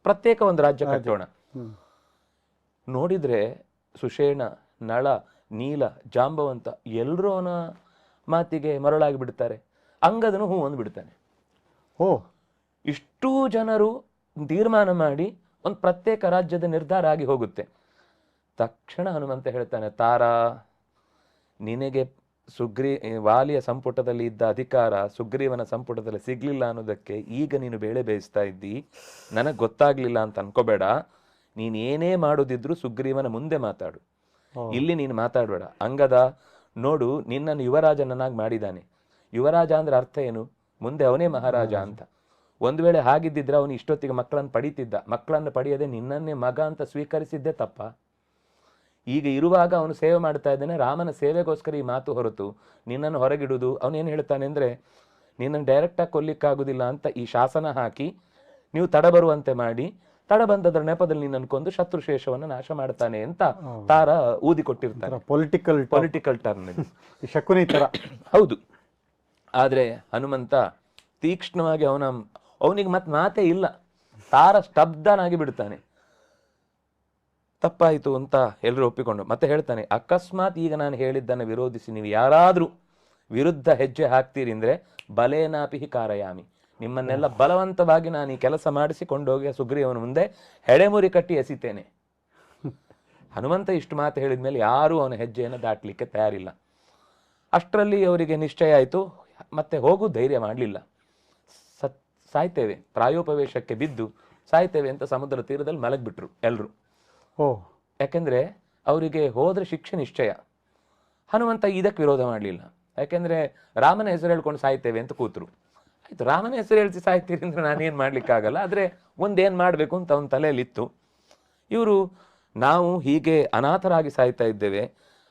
ಪ್ರತ್ಯೇಕ ಒಂದು ರಾಜ್ಯ ಕಟ್ಟೋಣ. ನೋಡಿದ್ರೆ ಸುಷೇಣ, ನಳ, ನೀಲ, ಜಾಂಬವಂತ ಎಲ್ಲರೂ ಅವನ ಮಾತಿಗೆ ಮರಳಾಗಿ ಬಿಡ್ತಾರೆ. ಅಂಗದನು ಹೂ ಅಂದು ಬಿಡ್ತಾನೆ. ಇಷ್ಟೂ ಜನರು ತೀರ್ಮಾನ ಮಾಡಿ ಒಂದು ಪ್ರತ್ಯೇಕ ರಾಜ್ಯದ ನಿರ್ಧಾರ ಆಗಿ ಹೋಗುತ್ತೆ. ತಕ್ಷಣ ಹನುಮಂತ ಹೇಳ್ತಾನೆ, ತಾರಾ, ನಿನಗೆ ವಾಲಿಯ ಸಂಪುಟದಲ್ಲಿ ಇದ್ದ ಅಧಿಕಾರ ಸುಗ್ರೀವನ ಸಂಪುಟದಲ್ಲಿ ಸಿಗ್ಲಿಲ್ಲ ಅನ್ನೋದಕ್ಕೆ ಈಗ ನೀನು ಬೇಳೆ ಬೇಯಿಸ್ತಾ ಇದ್ದಿ. ನನಗೆ ಗೊತ್ತಾಗ್ಲಿಲ್ಲ ಅಂತ ಅನ್ಕೋಬೇಡ. ನೀನ್ ಏನೇ ಮಾಡೋದಿದ್ರು ಸುಗ್ರೀವನ ಮುಂದೆ ಮಾತಾಡು, ಇಲ್ಲಿ ನೀನು ಮಾತಾಡಬೇಡ. ಅಂಗದ, ನೋಡು, ನಿನ್ನನ್ನು ಯುವರಾಜನನ್ನಾಗಿ ಮಾಡಿದ್ದಾನೆ. ಯುವರಾಜ ಅಂದ್ರೆ ಅರ್ಥ ಏನು? ಮುಂದೆ ಅವನೇ ಮಹಾರಾಜ ಅಂತ. ಒಂದು ವೇಳೆ ಹಾಗಿದ್ದಿದ್ರೆ ಅವನು ಇಷ್ಟೊತ್ತಿಗೆ ಮಕ್ಕಳನ್ನು ಪಡೀತಿದ್ದ. ಮಕ್ಕಳನ್ನು ಪಡೆಯದೆ ನಿನ್ನನ್ನೇ ಮಗ ಅಂತ ಸ್ವೀಕರಿಸಿದ್ದೇ ತಪ್ಪ. ಈಗ ಇರುವಾಗ ಅವನು ಸೇವೆ ಮಾಡ್ತಾ ಇದ್ದಾನೆ, ರಾಮನ ಸೇವೆಗೋಸ್ಕರ ಈ ಮಾತು ಹೊರತು ನಿನ್ನನ್ನು ಹೊರಗಿಡುವುದು. ಅವನೇನು ಹೇಳ್ತಾನೆ ಅಂದರೆ, ನಿನ್ನನ್ನು ಡೈರೆಕ್ಟಾಗಿ ಕೊಲ್ಲಿಕ್ಕಾಗೋದಿಲ್ಲ ಅಂತ ಈ ಶಾಸನ ಹಾಕಿ ನೀವು ತಡ ಬರುವಂತೆ ಮಾಡಿ, ತಡ ಬಂದದ್ರ ನೆಪದಲ್ಲಿ ನಿನ್ನನ್ನು ಕೊಂದು ಶತ್ರುಶೇಷವನ್ನು ನಾಶ ಮಾಡ್ತಾನೆ ಅಂತ ತಾರ ಊದಿ ಕೊಟ್ಟಿರ್ತಾನೆ. ಪೊಲಿಟಿಕಲ್ ಟರ್ನ್ ಶಕುನಿ ತರ. ಹೌದು. ಆದ್ರೆ ಹನುಮಂತ ತೀಕ್ಷ್ಣವಾಗಿ ಅವನಿಗೆ ಮತ್ತೆ ಮಾತೇ ಇಲ್ಲ. ತಾರ ಸ್ತಬ್ಧನಾಗಿ ಬಿಡ್ತಾನೆ. ತಪ್ಪಾಯಿತು ಅಂತ ಎಲ್ಲರೂ ಒಪ್ಪಿಕೊಂಡು ಮತ್ತೆ ಹೇಳ್ತಾನೆ, ಅಕಸ್ಮಾತ್ ಈಗ ನಾನು ಹೇಳಿದ್ದನ್ನು ವಿರೋಧಿಸಿ ನೀವು ಯಾರಾದ್ರೂ ವಿರುದ್ಧ ಹೆಜ್ಜೆ ಹಾಕ್ತೀರಿ ಅಂದ್ರೆ ಬಲೇನಾಪಿ ಕಾರಯಾಮಿ, ನಿಮ್ಮನ್ನೆಲ್ಲ ಬಲವಂತವಾಗಿ ನಾನು ಈ ಕೆಲಸ ಮಾಡಿಸಿಕೊಂಡೋಗಿ ಸುಗ್ರೀವನ ಮುಂದೆ ಹೆಡೆಮುರಿ ಕಟ್ಟಿ ಎಸಿತೇನೆ. ಹನುಮಂತ ಇಷ್ಟು ಮಾತು ಹೇಳಿದ್ಮೇಲೆ ಯಾರೂ ಅವನ ಹೆಜ್ಜೆಯನ್ನು ದಾಟಲಿಕ್ಕೆ ತಯಾರಿಲ್ಲ. ಅಷ್ಟರಲ್ಲಿ ಅವರಿಗೆ ನಿಶ್ಚಯ ಆಯಿತು, ಮತ್ತೆ ಹೋಗು ಧೈರ್ಯ ಮಾಡಲಿಲ್ಲ. ಸಾಯ್ತೇವೆ, ಪ್ರಾಯೋಪವೇಶಕ್ಕೆ ಬಿದ್ದು ಸಾಯ್ತೇವೆ ಅಂತ ಸಮುದ್ರ ತೀರದಲ್ಲಿ ಮಲಗಿಬಿಟ್ರು ಎಲ್ಲರೂ. ಯಾಕೆಂದ್ರೆ ಅವರಿಗೆ ಹೋದ್ರೆ ಶಿಕ್ಷೆ ನಿಶ್ಚಯ. ಹನುಮಂತ ಇದಕ್ಕೆ ವಿರೋಧ ಮಾಡಲಿಲ್ಲ. ಯಾಕೆಂದ್ರೆ ರಾಮನ ಹೆಸರು ಹೇಳ್ಕೊಂಡು ಸಾಯ್ತೇವೆ ಅಂತ ಕೂತರು. ಆಯ್ತು, ರಾಮನ ಹೆಸರು ಹೇಳ್ತಿ ಸಾಯ್ತೀರಿ ಅಂದ್ರೆ ನಾನೇನು ಮಾಡ್ಲಿಕ್ಕಾಗಲ್ಲ. ಆದ್ರೆ ಒಂದೇನು ಮಾಡಬೇಕು ಅಂತ ಅವನ ತಲೆಯಲ್ಲಿತ್ತು. ಇವರು ನಾವು ಹೀಗೆ ಅನಾಥರಾಗಿ ಸಾಯ್ತಾ ಇದ್ದೇವೆ,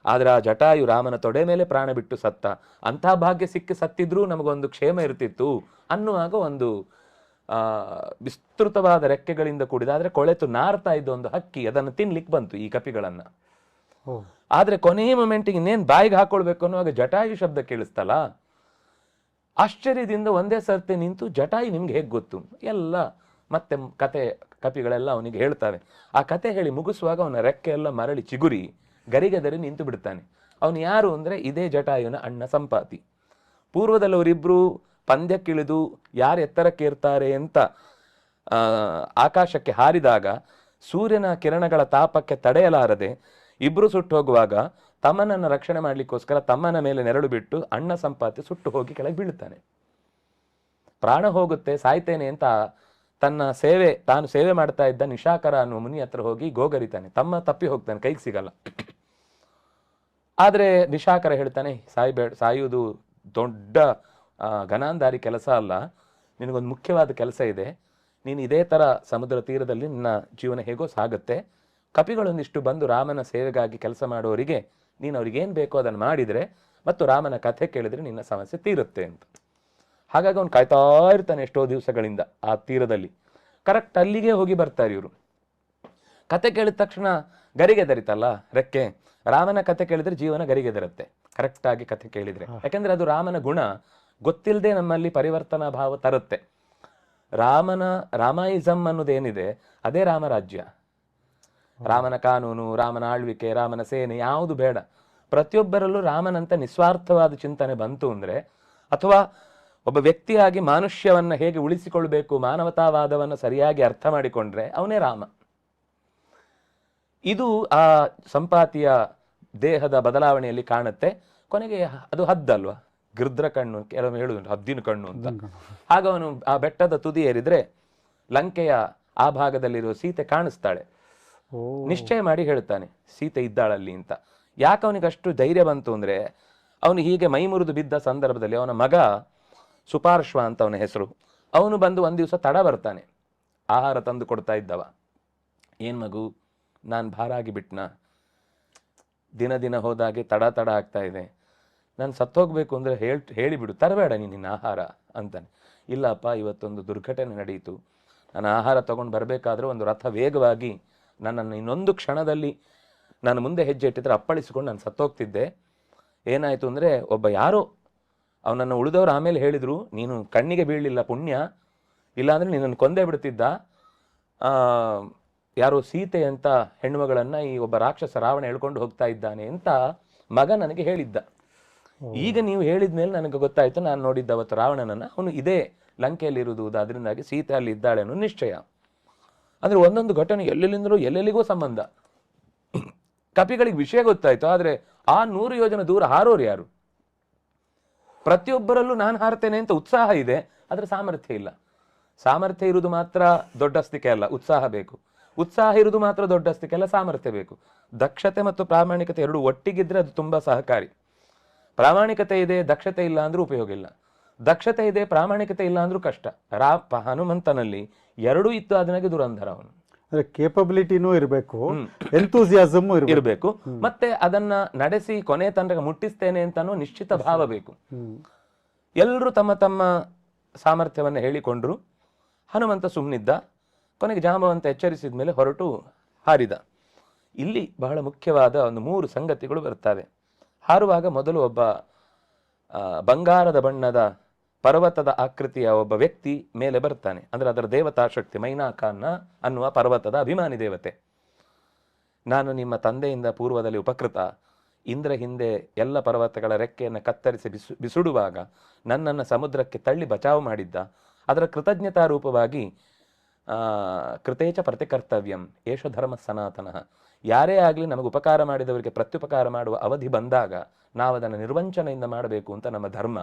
ಆದ್ರೆ ಆ ಜಟಾಯು ರಾಮನ ತೊಡೆ ಮೇಲೆ ಪ್ರಾಣ ಬಿಟ್ಟು ಸತ್ತ, ಅಂಥ ಭಾಗ್ಯ ಸಿಕ್ಕಿ ಸತ್ತಿದ್ರೂ ನಮಗೊಂದು ಕ್ಷೇಮ ಇರ್ತಿತ್ತು ಅನ್ನುವಾಗ ಒಂದು ವಿಸ್ತೃತವಾದ ರೆಕ್ಕೆಗಳಿಂದ ಕೂಡಿದ, ಆದ್ರೆ ಕೊಳೆತು ನಾರ್ತಾ ಇದ್ದ ಒಂದು ಹಕ್ಕಿ ಅದನ್ನು ತಿನ್ಲಿಕ್ಕೆ ಬಂತು ಈ ಕಪಿಗಳನ್ನ. ಆದ್ರೆ ಕೊನೆಯ ಮೊಮೆಂಟಿಗೆ ಇನ್ನೇನು ಬಾಯಿಗೆ ಹಾಕೊಳ್ಬೇಕು ಅನ್ನುವಾಗ ಜಟಾಯು ಶಬ್ದ ಕೇಳಿಸ್ತಲ್ಲ. ಆಶ್ಚರ್ಯದಿಂದ ಒಂದೇ ಸರ್ತಿ ನಿಂತು, ಜಟಾಯು ನಿಮ್ಗೆ ಹೇಗೆ ಗೊತ್ತು ಎಲ್ಲ ಮತ್ತೆ ಕತೆ ಕಪಿಗಳೆಲ್ಲ ಅವನಿಗೆ ಹೇಳ್ತಾವೆ. ಆ ಕತೆ ಹೇಳಿ ಮುಗಿಸುವಾಗ ಅವನ ರೆಕ್ಕೆ ಎಲ್ಲ ಮರಳಿ ಚಿಗುರಿ ಗರಿಗೆದರಿ ನಿಂತು ಬಿಡ್ತಾನೆ. ಅವನು ಯಾರು ಅಂದ್ರೆ ಇದೇ ಜಟಾಯುನ ಅಣ್ಣ ಸಂಪಾತಿ. ಪೂರ್ವದಲ್ಲಿ ಅವರಿಬ್ರು ಪಂದ್ಯಕ್ಕಿಳಿದು ಯಾರು ಎತ್ತರಕ್ಕೇರ್ತಾರೆ ಅಂತ ಆಕಾಶಕ್ಕೆ ಹಾರಿದಾಗ ಸೂರ್ಯನ ಕಿರಣಗಳ ತಾಪಕ್ಕೆ ತಡೆಯಲಾರದೆ ಇಬ್ರು ಸುಟ್ಟು ಹೋಗುವಾಗ ತಮ್ಮನನ್ನು ರಕ್ಷಣೆ ಮಾಡ್ಲಿಕ್ಕೋಸ್ಕರ ತಮ್ಮನ ಮೇಲೆ ನೆರಳು ಬಿಟ್ಟು ಅಣ್ಣ ಸಂಪಾತಿ ಸುಟ್ಟು ಹೋಗಿ ಕೆಳಗೆ ಬೀಳ್ತಾನೆ. ಪ್ರಾಣ ಹೋಗುತ್ತೆ, ಸಾಯ್ತೇನೆ ಅಂತ ತಾನು ಸೇವೆ ಮಾಡ್ತಾ ಇದ್ದ ನಿಶಾಕರ ಅನ್ನುವ ಮುನಿ ಹತ್ರ ಹೋಗಿ ಗೋಗರಿತಾನೆ. ತಮ್ಮ ತಪ್ಪಿ ಹೋಗ್ತಾನೆ, ಕೈಗೆ ಸಿಗಲ್ಲ. ಆದ್ರೆ ನಿಶಾಕರ ಹೇಳ್ತಾನೆ, ಸಾಯುವುದು ದೊಡ್ಡ ಘನಾಂಧಾರಿ ಕೆಲಸ ಅಲ್ಲ, ನಿನಗೊಂದು ಮುಖ್ಯವಾದ ಕೆಲಸ ಇದೆ. ನೀನು ಇದೇ ತರ ಸಮುದ್ರ ತೀರದಲ್ಲಿ ನಿನ್ನ ಜೀವನ ಹೇಗೋ ಸಾಗುತ್ತೆ. ಕಪಿಗಳೊಂದಿಷ್ಟು ಬಂದು ರಾಮನ ಸೇವೆಗಾಗಿ ಕೆಲಸ ಮಾಡೋರಿಗೆ ನೀನು ಅವ್ರಿಗೇನು ಬೇಕೋ ಅದನ್ನು ಮಾಡಿದರೆ ಮತ್ತು ರಾಮನ ಕಥೆ ಕೇಳಿದ್ರೆ ನಿನ್ನ ಸಮಸ್ಯೆ ತೀರುತ್ತೆ ಅಂತ. ಹಾಗಾಗಿ ಅವ್ನು ಕಾಯ್ತಾ ಇರ್ತಾನೆ ಎಷ್ಟೋ ದಿವಸಗಳಿಂದ ಆ ತೀರದಲ್ಲಿ. ಕರೆಕ್ಟ್ ಅಲ್ಲಿಗೆ ಹೋಗಿ ಬರ್ತಾರೆ ಇವರು. ಕತೆ ಕೇಳಿದ ತಕ್ಷಣ ಗರಿಗೆದರಿತಲ್ಲ ರೆಕ್ಕೆ. ರಾಮನ ಕತೆ ಕೇಳಿದ್ರೆ ಜೀವನ ಗರಿಗೆದರುತ್ತೆ ಕರೆಕ್ಟಾಗಿ ಕತೆ ಕೇಳಿದ್ರೆ. ಯಾಕೆಂದ್ರೆ ಅದು ರಾಮನ ಗುಣ. ಗೊತ್ತಿಲ್ಲದೆ ನಮ್ಮಲ್ಲಿ ಪರಿವರ್ತನಾ ಭಾವ ತರುತ್ತೆ. ರಾಮಾಯಿಸಮ್ ಅನ್ನೋದೇನಿದೆ ಅದೇ ರಾಮರಾಜ್ಯ. ರಾಮನ ಕಾನೂನು, ರಾಮನ ಆಳ್ವಿಕೆ, ರಾಮನ ಸೇನೆ ಯಾವುದು ಬೇಡ. ಪ್ರತಿಯೊಬ್ಬರಲ್ಲೂ ರಾಮನಂತ ನಿಸ್ವಾರ್ಥವಾದ ಚಿಂತನೆ ಬಂತು ಅಂದ್ರೆ, ಅಥವಾ ಒಬ್ಬ ವ್ಯಕ್ತಿಯಾಗಿ ಮಾನುಷ್ಯವನ್ನ ಹೇಗೆ ಉಳಿಸಿಕೊಳ್ಬೇಕು, ಮಾನವತಾವಾದವನ್ನು ಸರಿಯಾಗಿ ಅರ್ಥ ಮಾಡಿಕೊಂಡ್ರೆ ಅವನೇ ರಾಮ. ಇದು ಆ ಸಂಪಾತಿಯ ದೇಹದ ಬದಲಾವಣೆಯಲ್ಲಿ ಕಾಣುತ್ತೆ. ಕೊನೆಗೆ ಅದು ಹದ್ದಲ್ವಾ, ಗೃದ್ರ ಕಣ್ಣು, ಕೆಲವೊಮ್ಮೆ ಹೇಳುದುಂಟು ಹದ್ದಿನ ಕಣ್ಣು ಅಂತ. ಆಗ ಅವನು ಆ ಬೆಟ್ಟದ ತುದಿ ಏರಿದ್ರೆ ಲಂಕೆಯ ಆ ಭಾಗದಲ್ಲಿರುವ ಸೀತೆ ಕಾಣಿಸ್ತಾಳೆ. ನಿಶ್ಚಯ ಮಾಡಿ ಹೇಳ್ತಾನೆ ಸೀತೆ ಇದ್ದಾಳಲ್ಲಿ ಅಂತ. ಯಾಕೆ ಅವನಿಗೆ ಅಷ್ಟು ಧೈರ್ಯ ಬಂತು ಅಂದ್ರೆ, ಅವನು ಹೀಗೆ ಮೈ ಮುರಿದು ಬಿದ್ದ ಸಂದರ್ಭದಲ್ಲಿ ಅವನ ಮಗ ಸುಪಾರ್ಶ್ವ ಅಂತ ಅವನ ಹೆಸರು, ಅವನು ಬಂದು ಒಂದ್ ದಿವಸ ತಡ ಬರ್ತಾನೆ. ಆಹಾರ ತಂದು ಕೊಡ್ತಾ ಇದ್ದವ. ಏನ್ ಮಗು, ನಾನು ಭಾರ ಆಗಿಬಿಟ್ನಾ, ದಿನ ದಿನ ಹೋದಾಗೆ ತಡ ಆಗ್ತಾ ಇದೆ, ನಾನು ಸತ್ತೋಗ್ಬೇಕು ಅಂದ್ರೆ ಹೇಳಿಬಿಡು, ತರಬೇಡ ನಿನ್ನ ಆಹಾರ ಅಂತಾನೆ. ಇಲ್ಲಪ್ಪ, ಇವತ್ತೊಂದು ದುರ್ಘಟನೆ ನಡೆಯಿತು, ನಾನು ಆಹಾರ ತಗೊಂಡು ಬರಬೇಕಾದ್ರೆ ಒಂದು ರಥ ವೇಗವಾಗಿ ನನ್ನನ್ನು ಇನ್ನೊಂದು ಕ್ಷಣದಲ್ಲಿ ನಾನು ಮುಂದೆ ಹೆಜ್ಜೆ ಇಟ್ಟಿದ್ರೆ ಅಪ್ಪಳಿಸಿಕೊಂಡು ನಾನು ಸತ್ತೋಗ್ತಿದ್ದೆ. ಏನಾಯಿತು ಅಂದರೆ ಒಬ್ಬ ಯಾರೋ ಅವನನ್ನು ಉಳಿದವರು ಆಮೇಲೆ ಹೇಳಿದರು, ನೀನು ಕಣ್ಣಿಗೆ ಬೀಳಲಿಲ್ಲ ಪುಣ್ಯ, ಇಲ್ಲಾಂದರೆ ನಿನ್ನನ್ನು ಕೊಂದೇ ಬಿಡ್ತಿದ್ದ. ಯಾರೋ ಸೀತೆ ಅಂತ ಹೆಣ್ಣುಮಗಳನ್ನು ಈ ಒಬ್ಬ ರಾಕ್ಷಸ ರಾವಣ ಹೇಳ್ಕೊಂಡು ಹೋಗ್ತಾ ಇದ್ದಾನೆ ಅಂತ ಮಗ ನನಗೆ ಹೇಳಿದ್ದ. ಈಗ ನೀವು ಹೇಳಿದ ಮೇಲೆ ನನಗೆ ಗೊತ್ತಾಯಿತು, ನಾನು ನೋಡಿದ್ದ ಅವತ್ತು ರಾವಣನನ್ನು, ಅವನು ಇದೇ ಲಂಕೆಯಲ್ಲಿರುವುದು, ಅದರಿಂದಾಗಿ ಸೀತೆ ಅಲ್ಲಿ ಇದ್ದಾಳೆ ಅನ್ನೋ ನಿಶ್ಚಯ. ಅಂದರೆ ಒಂದೊಂದು ಘಟನೆ ಎಲ್ಲೆಲ್ಲಿಂದಲೂ ಎಲ್ಲೆಲ್ಲಿಗೂ ಸಂಬಂಧ. ಕಪಿಗಳಿಗೆ ವಿಷಯ ಗೊತ್ತಾಯಿತು, ಆದರೆ ಆ 100 ಯೋಜನೆ ದೂರ ಹಾರೋರು ಯಾರು? ಪ್ರತಿಯೊಬ್ಬರಲ್ಲೂ ನಾನು ಹಾರ್ತೇನೆ ಅಂತ ಉತ್ಸಾಹ ಇದೆ, ಅದರ ಸಾಮರ್ಥ್ಯ ಇಲ್ಲ. ಸಾಮರ್ಥ್ಯ ಇರುವುದು ಮಾತ್ರ ದೊಡ್ಡಸ್ತಿಕೆ ಅಲ್ಲ, ಉತ್ಸಾಹ ಬೇಕು. ಉತ್ಸಾಹ ಇರುವುದು ಮಾತ್ರ ದೊಡ್ಡಸ್ತಿಕೆ ಅಲ್ಲ, ಸಾಮರ್ಥ್ಯ ಬೇಕು. ದಕ್ಷತೆ ಮತ್ತು ಪ್ರಾಮಾಣಿಕತೆ ಎರಡು ಒಟ್ಟಿಗಿದ್ರೆ ಅದು ತುಂಬ ಸಹಕಾರಿ. ಪ್ರಾಮಾಣಿಕತೆ ಇದೆ, ದಕ್ಷತೆ ಇಲ್ಲ ಅಂದ್ರೂ ಉಪಯೋಗ ಇಲ್ಲ. ದಕ್ಷತೆ ಇದೆ, ಪ್ರಾಮಾಣಿಕತೆ ಇಲ್ಲ ಅಂದ್ರೂ ಕಷ್ಟ. ಹನುಮಂತನಲ್ಲಿ ಎರಡೂ ಇತ್ತು, ಅದನ್ನಾಗಿ ದುರಂಧರ ಅವನು. ಕೇಪಬಿಲಿಟಿನೂ ಇರಬೇಕು, ಎಂತೂಸಿಯಾಸಮ್ ಇರಬೇಕು, ಮತ್ತೆ ಅದನ್ನ ನಡೆಸಿ ಕೊನೆ ತನಕ ಮುಟ್ಟಿಸ್ತೇನೆ ಅಂತಾನೋ ನಿಶ್ಚಿತ ಭಾವ ಬೇಕು. ಎಲ್ಲರೂ ತಮ್ಮ ತಮ್ಮ ಸಾಮರ್ಥ್ಯವನ್ನು ಹೇಳಿಕೊಂಡ್ರು. ಹನುಮಂತ ಸುಮ್ಮನಿದ್ದ. ಕೊನೆಗೆ ಜಾಂಬವಂತ ಎಚ್ಚರಿಸಿದ ಮೇಲೆ ಹೊರಟು ಹಾರಿದ. ಇಲ್ಲಿ ಬಹಳ ಮುಖ್ಯವಾದ ಒಂದು 3 ಸಂಗತಿಗಳು ಬರ್ತವೆ. ಹಾರುವಾಗ ಮೊದಲು ಒಬ್ಬ ಬಂಗಾರದ ಬಣ್ಣದ ಪರ್ವತದ ಆಕೃತಿಯ ಒಬ್ಬ ವ್ಯಕ್ತಿ ಮೇಲೆ ಬರ್ತಾನೆ. ಅಂದರೆ ಅದರ ದೇವತಾ ಶಕ್ತಿ ಮೈನಾಕಾನ್ನ ಅನ್ನುವ ಪರ್ವತದ ಅಭಿಮಾನಿ ದೇವತೆ. ನಾನು ನಿಮ್ಮ ತಂದೆಯಿಂದ ಪೂರ್ವದಲ್ಲಿ ಉಪಕೃತ. ಇಂದ್ರ ಹಿಂದೆ ಎಲ್ಲ ಪರ್ವತಗಳ ರೆಕ್ಕೆಯನ್ನು ಕತ್ತರಿಸಿ ಬಿಸುಡುವಾಗ ನನ್ನನ್ನು ಸಮುದ್ರಕ್ಕೆ ತಳ್ಳಿ ಬಚಾವು ಮಾಡಿದ್ದ. ಅದರ ಕೃತಜ್ಞತಾ ರೂಪವಾಗಿ ಕೃತೇಚ ಪ್ರತಿಕರ್ತವ್ಯಂ ಏಷ ಧರ್ಮ ಸನಾತನಃ. ಯಾರೇ ಆಗಲಿ ನಮಗೆ ಉಪಕಾರ ಮಾಡಿದವರಿಗೆ ಪ್ರತ್ಯುಪಕಾರ ಮಾಡುವ ಅವಧಿ ಬಂದಾಗ ನಾವು ಅದನ್ನು ನಿರ್ವಂಚನೆಯಿಂದ ಮಾಡಬೇಕು ಅಂತ ನಮ್ಮ ಧರ್ಮ.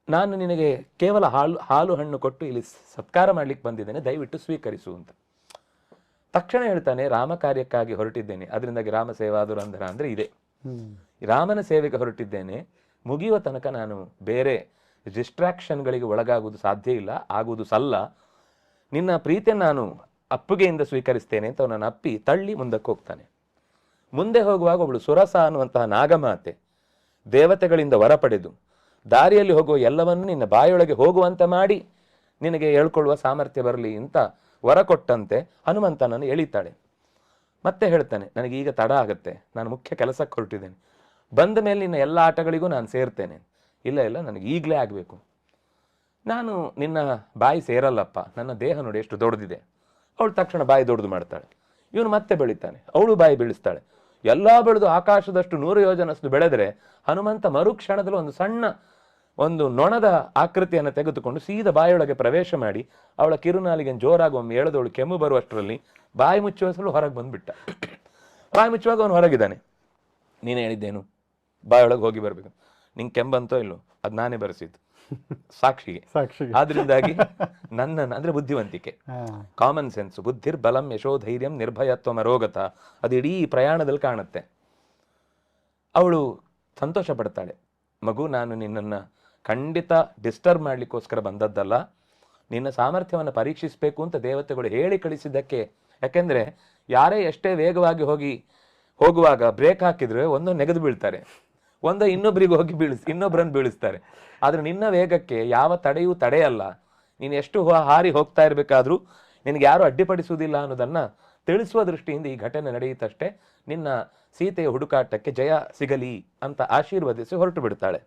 ನಾನು ನಿನಗೆ ಕೇವಲ ಹಾಲು ಹಣ್ಣು ಕೊಟ್ಟು ಇಲ್ಲಿ ಸತ್ಕಾರ ಮಾಡ್ಲಿಕ್ಕೆ ಬಂದಿದ್ದೇನೆ, ದಯವಿಟ್ಟು ಸ್ವೀಕರಿಸು ಅಂತ. ತಕ್ಷಣ ಹೇಳ್ತಾನೆ, ರಾಮ ಕಾರ್ಯಕ್ಕಾಗಿ ಹೊರಟಿದ್ದೇನೆ, ಅದರಿಂದಾಗಿ ರಾಮ ಸೇವಾ ದುರಂಧರ ಅಂದರೆ ಇದೆ. ರಾಮನ ಸೇವೆಗೆ ಹೊರಟಿದ್ದೇನೆ, ಮುಗಿಯುವ ತನಕ ನಾನು ಬೇರೆ ಡಿಸ್ಟ್ರಾಕ್ಷನ್ಗಳಿಗೆ ಒಳಗಾಗುವುದು ಸಾಧ್ಯ ಇಲ್ಲ, ಆಗುವುದು ಸಲ್ಲ. ನಿನ್ನ ಪ್ರೀತಿಯನ್ನು ನಾನು ಅಪ್ಪುಗೆಯಿಂದ ಸ್ವೀಕರಿಸ್ತೇನೆ ಅಂತ ಅವನನ್ನು ಅಪ್ಪಿ ತಳ್ಳಿ ಮುಂದಕ್ಕೆ ಹೋಗ್ತಾನೆ. ಮುಂದೆ ಹೋಗುವಾಗ ಒಬ್ಬಳು ಸುರಸ ಅನ್ನುವಂತಹ ನಾಗಮಾತೆ ದೇವತೆಗಳಿಂದ ವರ ಪಡೆದು ದಾರಿಯಲ್ಲಿ ಹೋಗುವ ಎಲ್ಲವನ್ನೂ ನಿನ್ನ ಬಾಯೊಳಗೆ ಹೋಗುವಂತೆ ಮಾಡಿ ನಿನಗೆ ಹೇಳ್ಕೊಳ್ಳುವ ಸಾಮರ್ಥ್ಯ ಬರಲಿ ಅಂತ ವರ ಕೊಟ್ಟಂತೆ ಹನುಮಂತನನ್ನು ಎಳಿತಾಳೆ. ಮತ್ತೆ ಹೇಳ್ತಾನೆ, ನನಗೀಗ ತಡ ಆಗುತ್ತೆ, ನಾನು ಮುಖ್ಯ ಕೆಲಸಕ್ಕೆ ಹೊರಟಿದ್ದೇನೆ, ಬಂದ ಮೇಲೆ ನಿನ್ನ ಎಲ್ಲ ಆಟಗಳಿಗೂ ನಾನು ಸೇರ್ತೇನೆ. ಇಲ್ಲ ಇಲ್ಲ, ನನಗೆ ಈಗಲೇ ಆಗಬೇಕು. ನಾನು ನಿನ್ನ ಬಾಯಿ ಸೇರಲ್ಲಪ್ಪ, ನನ್ನ ದೇಹ ನೋಡಿ ಎಷ್ಟು ದೊಡ್ಡದಿದೆ. ಅವಳು ತಕ್ಷಣ ಬಾಯಿ ದೊಡ್ಡದು ಮಾಡ್ತಾಳೆ. ಇವನು ಮತ್ತೆ ಬೆಳಿತಾನೆ, ಅವಳು ಬಾಯಿ ಬೆಳೆಸ್ತಾಳೆ. ಎಲ್ಲ ಬೆಳೆದು ಆಕಾಶದಷ್ಟು 100 ಯೋಜನಷ್ಟು ಬೆಳೆದರೆ ಹನುಮಂತ ಮರುಕ್ಷಣದಲ್ಲಿ ಒಂದು ಸಣ್ಣ ಒಂದು ನೊಣದ ಆಕೃತಿಯನ್ನು ತೆಗೆದುಕೊಂಡು ಸೀದಾ ಬಾಯೊಳಗೆ ಪ್ರವೇಶ ಮಾಡಿ ಅವಳ ಕಿರುನಾಲಿಗೆ ಜೋರಾಗಿ ಒಮ್ಮೆ ಎಳೆದವಳು ಕೆಮ್ಮು ಬರುವಷ್ಟರಲ್ಲಿ ಬಾಯಿ ಮುಚ್ಚುವಷ್ಟರಲ್ಲಿ ಹೊರಗೆ ಬಂದುಬಿಟ್ಟ. ಬಾಯಿ ಮುಚ್ಚುವಾಗ ಅವನು ಹೊರಗಿದ್ದಾನೆ. ನೀನು ಹೇಳಿದ್ದೇನು, ಬಾಯೊಳಗೆ ಹೋಗಿ ಬರಬೇಕು. ನಿಂಗೆ ಕೆಂಬಂತೋ ಇಲ್ಲೋ, ಅದು ನಾನೇ ಬರೆಸಿದ್ದು ಸಾಕ್ಷಿಗೆ. ಆದ್ರಿಂದಾಗಿ ನನ್ನನ್ನು ಅಂದ್ರೆ ಬುದ್ಧಿವಂತಿಕೆ, ಕಾಮನ್ ಸೆನ್ಸ್, ಬುದ್ಧಿರ್ ಬಲಂ ಯಶೋ ಧೈರ್ಯಂ ನಿರ್ಭಯತ್ವ ಮರೋಗತ, ಅದು ಇಡೀ ಪ್ರಯಾಣದಲ್ಲಿ ಕಾಣುತ್ತೆ. ಅವಳು ಸಂತೋಷ ಪಡ್ತಾಳೆ. ಮಗು, ನಾನು ನಿನ್ನನ್ನು ಖಂಡಿತ ಡಿಸ್ಟರ್ಬ್ ಮಾಡ್ಲಿಕ್ಕೋಸ್ಕರ ಬಂದದ್ದಲ್ಲ, ನಿನ್ನ ಸಾಮರ್ಥ್ಯವನ್ನು ಪರೀಕ್ಷಿಸಬೇಕು ಅಂತ ದೇವತೆಗಳು ಹೇಳಿ ಕಳಿಸಿದ್ದಕ್ಕೆ. ಯಾಕೆಂದ್ರೆ ಯಾರೇ ಎಷ್ಟೇ ವೇಗವಾಗಿ ಹೋಗುವಾಗ ಬ್ರೇಕ್ ಹಾಕಿದ್ರೆ ಒಂದೋ ನೆಗೆದು ಬೀಳ್ತಾರೆ, ಒಂದೋ ಇನ್ನೊಬ್ಬರಿಗೆ ಹೋಗಿ ಇನ್ನೊಬ್ಬರನ್ನು ಬೀಳಿಸ್ತಾರೆ. ಆದ್ರೆ ನಿನ್ನ ವೇಗಕ್ಕೆ ಯಾವ ತಡೆಯೂ ತಡೆಯಲ್ಲ. ನೀನು ಎಷ್ಟು ಹಾರಿ ಹೋಗ್ತಾ ಇರಬೇಕಾದ್ರೂ ನಿನಗೆ ಯಾರು ಅಡ್ಡಿಪಡಿಸುವುದಿಲ್ಲ ಅನ್ನೋದನ್ನ ತಿಳಿಸುವ ದೃಷ್ಟಿಯಿಂದ ಈ ಘಟನೆ ನಡೆಯುತ್ತಷ್ಟೇ. ನಿನ್ನ ಸೀತೆಯ ಹುಡುಕಾಟಕ್ಕೆ ಜಯ ಸಿಗಲಿ ಅಂತ ಆಶೀರ್ವದಿಸಿ ಹೊರಟು ಬಿಡ್ತಾಳೆ.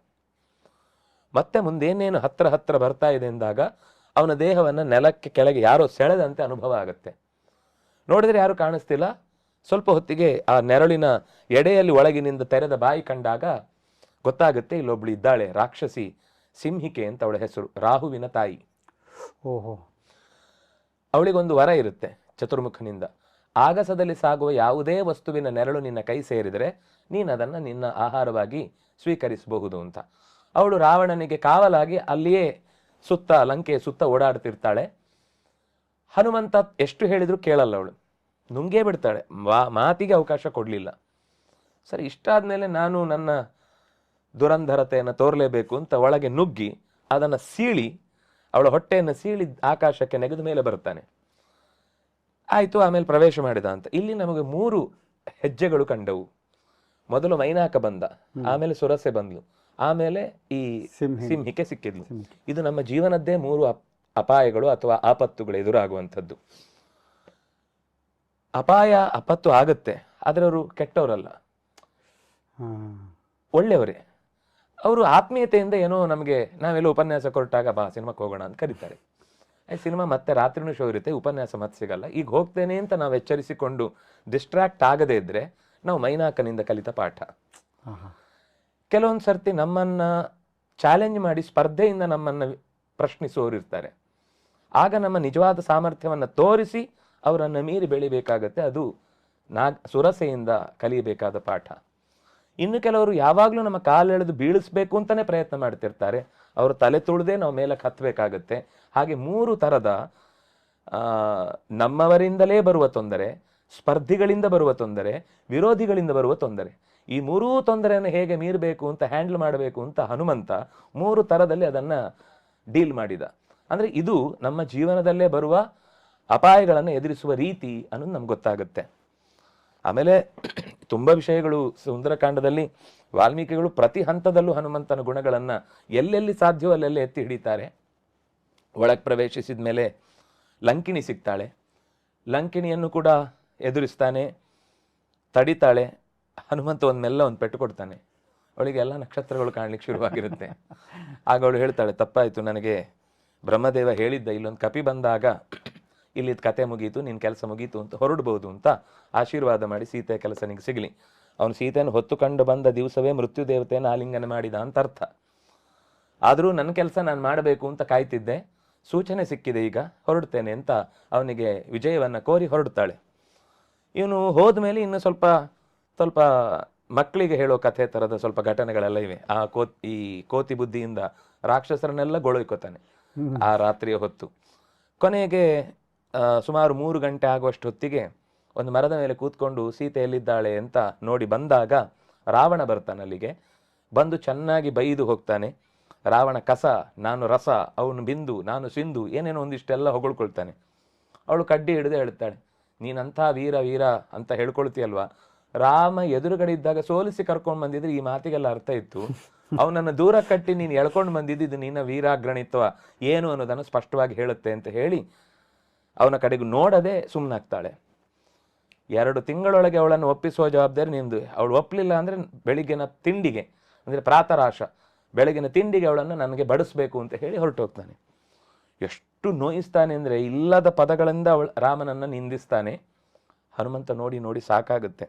ಮತ್ತೆ ಮುಂದೇನೇನು ಹತ್ರ ಬರ್ತಾ ಇದೆ ಎಂದಾಗ ಅವನ ದೇಹವನ್ನು ನೆಲಕ್ಕೆ ಕೆಳಗೆ ಯಾರೋ ಸೆಳೆದಂತೆ ಅನುಭವ ಆಗುತ್ತೆ. ನೋಡಿದ್ರೆ ಯಾರು ಕಾಣಿಸ್ತಿಲ್ಲ. ಸ್ವಲ್ಪ ಹೊತ್ತಿಗೆ ಆ ನೆರಳಿನ ಎಡೆಯಲ್ಲಿ ಒಳಗಿನಿಂದ ತೆರೆದ ಬಾಯಿ ಕಂಡಾಗ ಗೊತ್ತಾಗುತ್ತೆ, ಇಲ್ಲೊಬ್ಳು ಇದ್ದಾಳೆ, ರಾಕ್ಷಸಿ ಸಿಂಹಿಕೆ ಅಂತ ಅವಳ ಹೆಸರು, ರಾಹುವಿನ ತಾಯಿ. ಓಹೋ. ಅವಳಿಗೊಂದು ವರ ಇರುತ್ತೆ ಚತುರ್ಮುಖನಿಂದ, ಆಗಸದಲ್ಲಿ ಸಾಗುವ ಯಾವುದೇ ವಸ್ತುವಿನ ನೆರಳು ನಿನ್ನ ಕೈ ಸೇರಿದರೆ ನೀನು ಅದನ್ನು ನಿನ್ನ ಆಹಾರವಾಗಿ ಸ್ವೀಕರಿಸಬಹುದು ಅಂತ. ಅವಳು ರಾವಣನಿಗೆ ಕಾವಲಾಗಿ ಅಲ್ಲಿಯೇ ಲಂಕೆಯ ಸುತ್ತ ಓಡಾಡ್ತಿರ್ತಾಳೆ. ಹನುಮಂತ ಎಷ್ಟು ಹೇಳಿದ್ರು ಕೇಳಲ್ಲ, ಅವಳು ನುಂಗೇ ಬಿಡ್ತಾಳೆ, ಮಾತಿಗೆ ಅವಕಾಶ ಕೊಡಲಿಲ್ಲ. ಸರಿ, ಇಷ್ಟಾದ್ಮೇಲೆ ನಾನು ನನ್ನ ದುರಂಧರತೆಯನ್ನು ತೋರಲೇಬೇಕು ಅಂತ ಒಳಗೆ ನುಗ್ಗಿ ಅದನ್ನು ಸೀಳಿ, ಅವಳ ಹೊಟ್ಟೆಯನ್ನು ಸೀಳಿ ಆಕಾಶಕ್ಕೆ ನೆಗೆದ ಮೇಲೆ ಬರ್ತಾನೆ. ಆಯಿತು, ಆಮೇಲೆ ಪ್ರವೇಶ ಮಾಡಿದ ಅಂತ. ಇಲ್ಲಿ ನಮಗೆ 3 ಹೆಜ್ಜೆಗಳು ಕಂಡವು. ಮೊದಲು ಮೈನಾಕ ಬಂದ, ಆಮೇಲೆ ಸುರಸೆ ಬಂದ್ಲು, ಆಮೇಲೆ ಈ ಸಿಂಹಿಕೆ ಸಿಕ್ಕಿದ್ಲು. ಇದು ನಮ್ಮ ಜೀವನದ್ದೇ 3 ಅಪಾಯಗಳು ಅಥವಾ ಆಪತ್ತುಗಳು ಎದುರಾಗುವಂಥದ್ದು. ಅಪಾಯ ಆಪತ್ತು ಆಗುತ್ತೆ, ಆದರೆ ಅವರು ಕೆಟ್ಟವರಲ್ಲ, ಒಳ್ಳೆಯವರೇ. ಅವರು ಆತ್ಮೀಯತೆಯಿಂದ ಏನೋ ನಮಗೆ ನಾವೆಲ್ಲ ಉಪನ್ಯಾಸ ಕೊಟ್ಟಾಗ ಬಾ ಸಿನಿಮಾಕ್ಕೆ ಹೋಗೋಣ ಅಂತ ಕರೀತಾರೆ. ಸಿನಿಮಾ ಮತ್ತೆ ರಾತ್ರಿನೂ ಶೋ ಇರುತ್ತೆ, ಉಪನ್ಯಾಸ ಮತ್ತೆ ಸಿಗಲ್ಲ. ಈಗ ಹೋಗ್ತೇನೆ ಅಂತ ನಾವು ಎಚ್ಚರಿಸಿಕೊಂಡು ಡಿಸ್ಟ್ರಾಕ್ಟ್ ಆಗದೇ ಇದ್ರೆ ನಾವು ಮೈನಾಕನಿಂದ ಕಲಿತ ಪಾಠ. ಕೆಲವೊಂದು ಸರ್ತಿ ನಮ್ಮನ್ನ ಚಾಲೆಂಜ್ ಮಾಡಿ ಸ್ಪರ್ಧೆಯಿಂದ ನಮ್ಮನ್ನು ಪ್ರಶ್ನಿಸುವವರು ಇರ್ತಾರೆ. ಆಗ ನಮ್ಮ ನಿಜವಾದ ಸಾಮರ್ಥ್ಯವನ್ನು ತೋರಿಸಿ ಅವರನ್ನು ಮೀರಿ ಬೆಳಿಬೇಕಾಗತ್ತೆ. ಅದು ಸುರಸೆಯಿಂದ ಕಲಿಯಬೇಕಾದ ಪಾಠ. ಇನ್ನು ಕೆಲವರು ಯಾವಾಗಲೂ ನಮ್ಮ ಕಾಲೆಳೆದು ಬೀಳಿಸ್ಬೇಕು ಅಂತಾನೆ ಪ್ರಯತ್ನ ಮಾಡ್ತಿರ್ತಾರೆ. ಅವರು ತಲೆ ತುಳಿದೇ ನಾವು ಮೇಲಕ್ಕೆ ಹತ್ತಬೇಕಾಗತ್ತೆ. ಹಾಗೆ 3 ಥರದ ನಮ್ಮವರಿಂದಲೇ ಬರುವ ತೊಂದರೆ, ಸ್ಪರ್ಧಿಗಳಿಂದ ಬರುವ ತೊಂದರೆ, ವಿರೋಧಿಗಳಿಂದ ಬರುವ ತೊಂದರೆ, ಈ 3 ತೊಂದರೆಯನ್ನು ಹೇಗೆ ಮೀರಬೇಕು ಅಂತ ಹ್ಯಾಂಡಲ್ ಮಾಡಬೇಕು ಅಂತ ಹನುಮಂತ 3 ಥರದಲ್ಲಿ ಅದನ್ನ ಡೀಲ್ ಮಾಡಿದ. ಅಂದ್ರೆ ಇದು ನಮ್ಮ ಜೀವನದಲ್ಲೇ ಬರುವ ಅಪಾಯಗಳನ್ನು ಎದುರಿಸುವ ರೀತಿ ಅನ್ನೋದು ನಮ್ಗೆ ಗೊತ್ತಾಗುತ್ತೆ. ಆಮೇಲೆ ತುಂಬ ವಿಷಯಗಳು ಸುಂದರಕಾಂಡದಲ್ಲಿ ವಾಲ್ಮೀಕಿಗಳು ಪ್ರತಿ ಹಂತದಲ್ಲೂ ಹನುಮಂತನ ಗುಣಗಳನ್ನು ಎಲ್ಲೆಲ್ಲಿ ಸಾಧ್ಯವೋ ಅಲ್ಲೆಲ್ಲಿ ಎತ್ತಿ ಹಿಡಿತಾರೆ. ಒಳಗೆ ಪ್ರವೇಶಿಸಿದ ಮೇಲೆ ಲಂಕಿಣಿ ಸಿಗ್ತಾಳೆ, ಲಂಕಿಣಿಯನ್ನು ಕೂಡ ಎದುರಿಸ್ತಾನೆ, ತಡಿತಾಳೆ. ಹನುಮಂತ ಒಂದು ಪೆಟ್ಟು ಕೊಡ್ತಾನೆ, ಅವಳಿಗೆ ಎಲ್ಲ ನಕ್ಷತ್ರಗಳು ಕಾಣ್ಲಿಕ್ಕೆ ಶುರುವಾಗಿರುತ್ತೆ. ಆಗ ಅವಳು ಹೇಳ್ತಾಳೆ, ತಪ್ಪಾಯಿತು, ನನಗೆ ಬ್ರಹ್ಮದೇವ ಹೇಳಿದ್ದ ಇಲ್ಲೊಂದು ಕಪಿ ಬಂದಾಗ ಇಲ್ಲಿದ್ದ ಕತೆ ಮುಗೀತು, ನಿನ್ನ ಕೆಲಸ ಮುಗೀತು ಅಂತ ಹೊರಡ್ಬೋದು ಅಂತ ಆಶೀರ್ವಾದ ಮಾಡಿ ಸೀತೆಯ ಕೆಲಸ ನಿಂಗೆ ಸಿಗಲಿ. ಅವನು ಸೀತೆಯನ್ನು ಹೊತ್ತುಕೊಂಡು ಬಂದ ದಿವಸವೇ ಮೃತ್ಯು ದೇವತೆಯನ್ನು ಆಲಿಂಗನ ಮಾಡಿದ ಅಂತ ಅರ್ಥ. ಆದರೂ ನನ್ನ ಕೆಲಸ ನಾನು ಮಾಡಬೇಕು ಅಂತ ಕಾಯ್ತಿದ್ದೆ, ಸೂಚನೆ ಸಿಕ್ಕಿದೆ, ಈಗ ಹೊರಡ್ತೇನೆ ಅಂತ ಅವನಿಗೆ ವಿಜಯವನ್ನು ಕೋರಿ ಹೊರಡ್ತಾಳೆ. ಇವನು ಹೋದ್ಮೇಲೆ ಇನ್ನು ಸ್ವಲ್ಪ ಸ್ವಲ್ಪ ಮಕ್ಕಳಿಗೆ ಹೇಳೋ ಕಥೆ ಥರದ ಸ್ವಲ್ಪ ಘಟನೆಗಳೆಲ್ಲ ಇವೆ. ಈ ಕೋತಿ ಬುದ್ಧಿಯಿಂದ ರಾಕ್ಷಸರನ್ನೆಲ್ಲ ಗೊಳೊಯ್ಕೋತಾನೆ ಆ ರಾತ್ರಿಯ ಹೊತ್ತು. ಕೊನೆಗೆ ಸುಮಾರು 3 ಗಂಟೆ ಆಗುವಷ್ಟು ಹೊತ್ತಿಗೆ ಒಂದು ಮರದ ಮೇಲೆ ಕೂತ್ಕೊಂಡು ಸೀತೆ ಎಲ್ಲಿದ್ದಾಳೆ ಅಂತ ನೋಡಿ ಬಂದಾಗ ರಾವಣ ಬರ್ತಾನೆ. ಅಲ್ಲಿಗೆ ಬಂದು ಚೆನ್ನಾಗಿ ಬೈದು ಹೋಗ್ತಾನೆ. ರಾವಣ ಕಸ, ನಾನು ರಸ, ಅವನು ಬಿಂದು, ನಾನು ಸಿಂಧು, ಏನೇನೋ ಒಂದಿಷ್ಟೆಲ್ಲ ಹೊಗಳ್ಕೊಳ್ತಾನೆ. ಅವಳು ಕಡ್ಡಿ ಹಿಡಿದು ಹೇಳ್ತಾಳೆ, ನೀನಂಥ ವೀರ ವೀರ ಅಂತ ಹೇಳ್ಕೊಳ್ತೀಯಲ್ವಾ, ರಾಮ ಎದುರುಗಡೆ ಇದ್ದಾಗ ಸೋಲಿಸಿ ಕರ್ಕೊಂಡು ಬಂದಿದ್ರೆ ಈ ಮಾತಿಗೆಲ್ಲ ಅರ್ಥ ಇತ್ತು. ಅವನನ್ನು ದೂರ ಕಟ್ಟಿ ನೀನು ಎಳ್ಕೊಂಡು ಬಂದಿದ್ದು ನಿನ್ನ ವೀರಾಗ್ರಣಿತ್ವ ಏನು ಅನ್ನೋದನ್ನು ಸ್ಪಷ್ಟವಾಗಿ ಹೇಳುತ್ತೆ ಅಂತ ಹೇಳಿ ಅವನ ಕಡೆಗೂ ನೋಡದೆ ಸುಮ್ಮನಾಗ್ತಾಳೆ. 2 ತಿಂಗಳೊಳಗೆ ಅವಳನ್ನು ಒಪ್ಪಿಸುವ ಜವಾಬ್ದಾರಿ ನಿಂದು. ಅವಳು ಒಪ್ಪಲಿಲ್ಲ ಅಂದರೆ ಬೆಳಿಗ್ಗಿನ ತಿಂಡಿಗೆ, ಅಂದರೆ ಪ್ರಾತರಾಶ ಬೆಳಗಿನ ತಿಂಡಿಗೆ ಅವಳನ್ನು ನನಗೆ ಬಡಿಸ್ಬೇಕು ಅಂತ ಹೇಳಿ ಹೊರಟೋಗ್ತಾನೆ. ಎಷ್ಟು ನೋಯಿಸ್ತಾನೆ ಅಂದರೆ ಇಲ್ಲದ ಪದಗಳಿಂದ ರಾಮನನ್ನು ನಿಂದಿಸ್ತಾನೆ. ಹನುಮಂತ ನೋಡಿ ನೋಡಿ ಸಾಕಾಗುತ್ತೆ.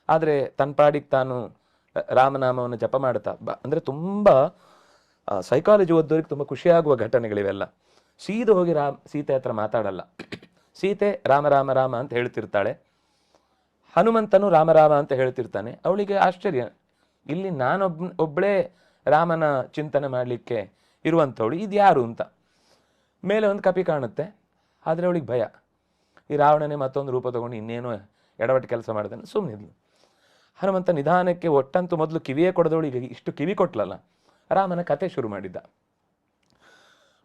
ಆದರೆ ತನ್ನ ಪಾಡಿಗೆ ತಾನು ರಾಮನಾಮವನ್ನು ಜಪ ಮಾಡ್ತಾ ಅಂದರೆ ತುಂಬ ಸೈಕಾಲಜಿ ಓದೋರಿಗೆ ತುಂಬ ಖುಷಿಯಾಗುವ ಘಟನೆಗಳಿವೆಲ್ಲ. ಸೀದಾ ಹೋಗಿ ಸೀತೆ ಹತ್ರ ಮಾತಾಡಲ್ಲ. ಸೀತೆ ರಾಮ ರಾಮ ರಾಮ ಅಂತ ಹೇಳ್ತಿರ್ತಾಳೆ, ಹನುಮಂತನು ರಾಮ ರಾಮ ಅಂತ ಹೇಳ್ತಿರ್ತಾನೆ. ಅವಳಿಗೆ ಆಶ್ಚರ್ಯ, ಇಲ್ಲಿ ಒಬ್ಬಳೇ ರಾಮನ ಚಿಂತನೆ ಮಾಡಲಿಕ್ಕೆ ಇರುವಂಥವಳು, ಇದು ಯಾರು ಅಂತ. ಮೇಲೆ ಒಂದು ಕಪಿ ಕಾಣುತ್ತೆ, ಆದರೆ ಅವಳಿಗೆ ಭಯ, ಈ ರಾವಣನೇ ಮತ್ತೊಂದು ರೂಪ ತಗೊಂಡು ಇನ್ನೇನೋ ಎಡವಟ್ಟು ಕೆಲಸ ಮಾಡ್ತಾನೆ. ಸುಮ್ಮನಿದ್ಲು. ಹನುಮಂತ ನಿಧಾನಕ್ಕೆ ಒಟ್ಟಂತೂ ಮೊದಲು ಕಿವಿಯೇ ಕೊಡದವಳಿಗೆ ಇಷ್ಟು ಕಿವಿ ಕೊಟ್ಲಲ್ಲ, ರಾಮನ ಕತೆ ಶುರು ಮಾಡಿದ್ದ.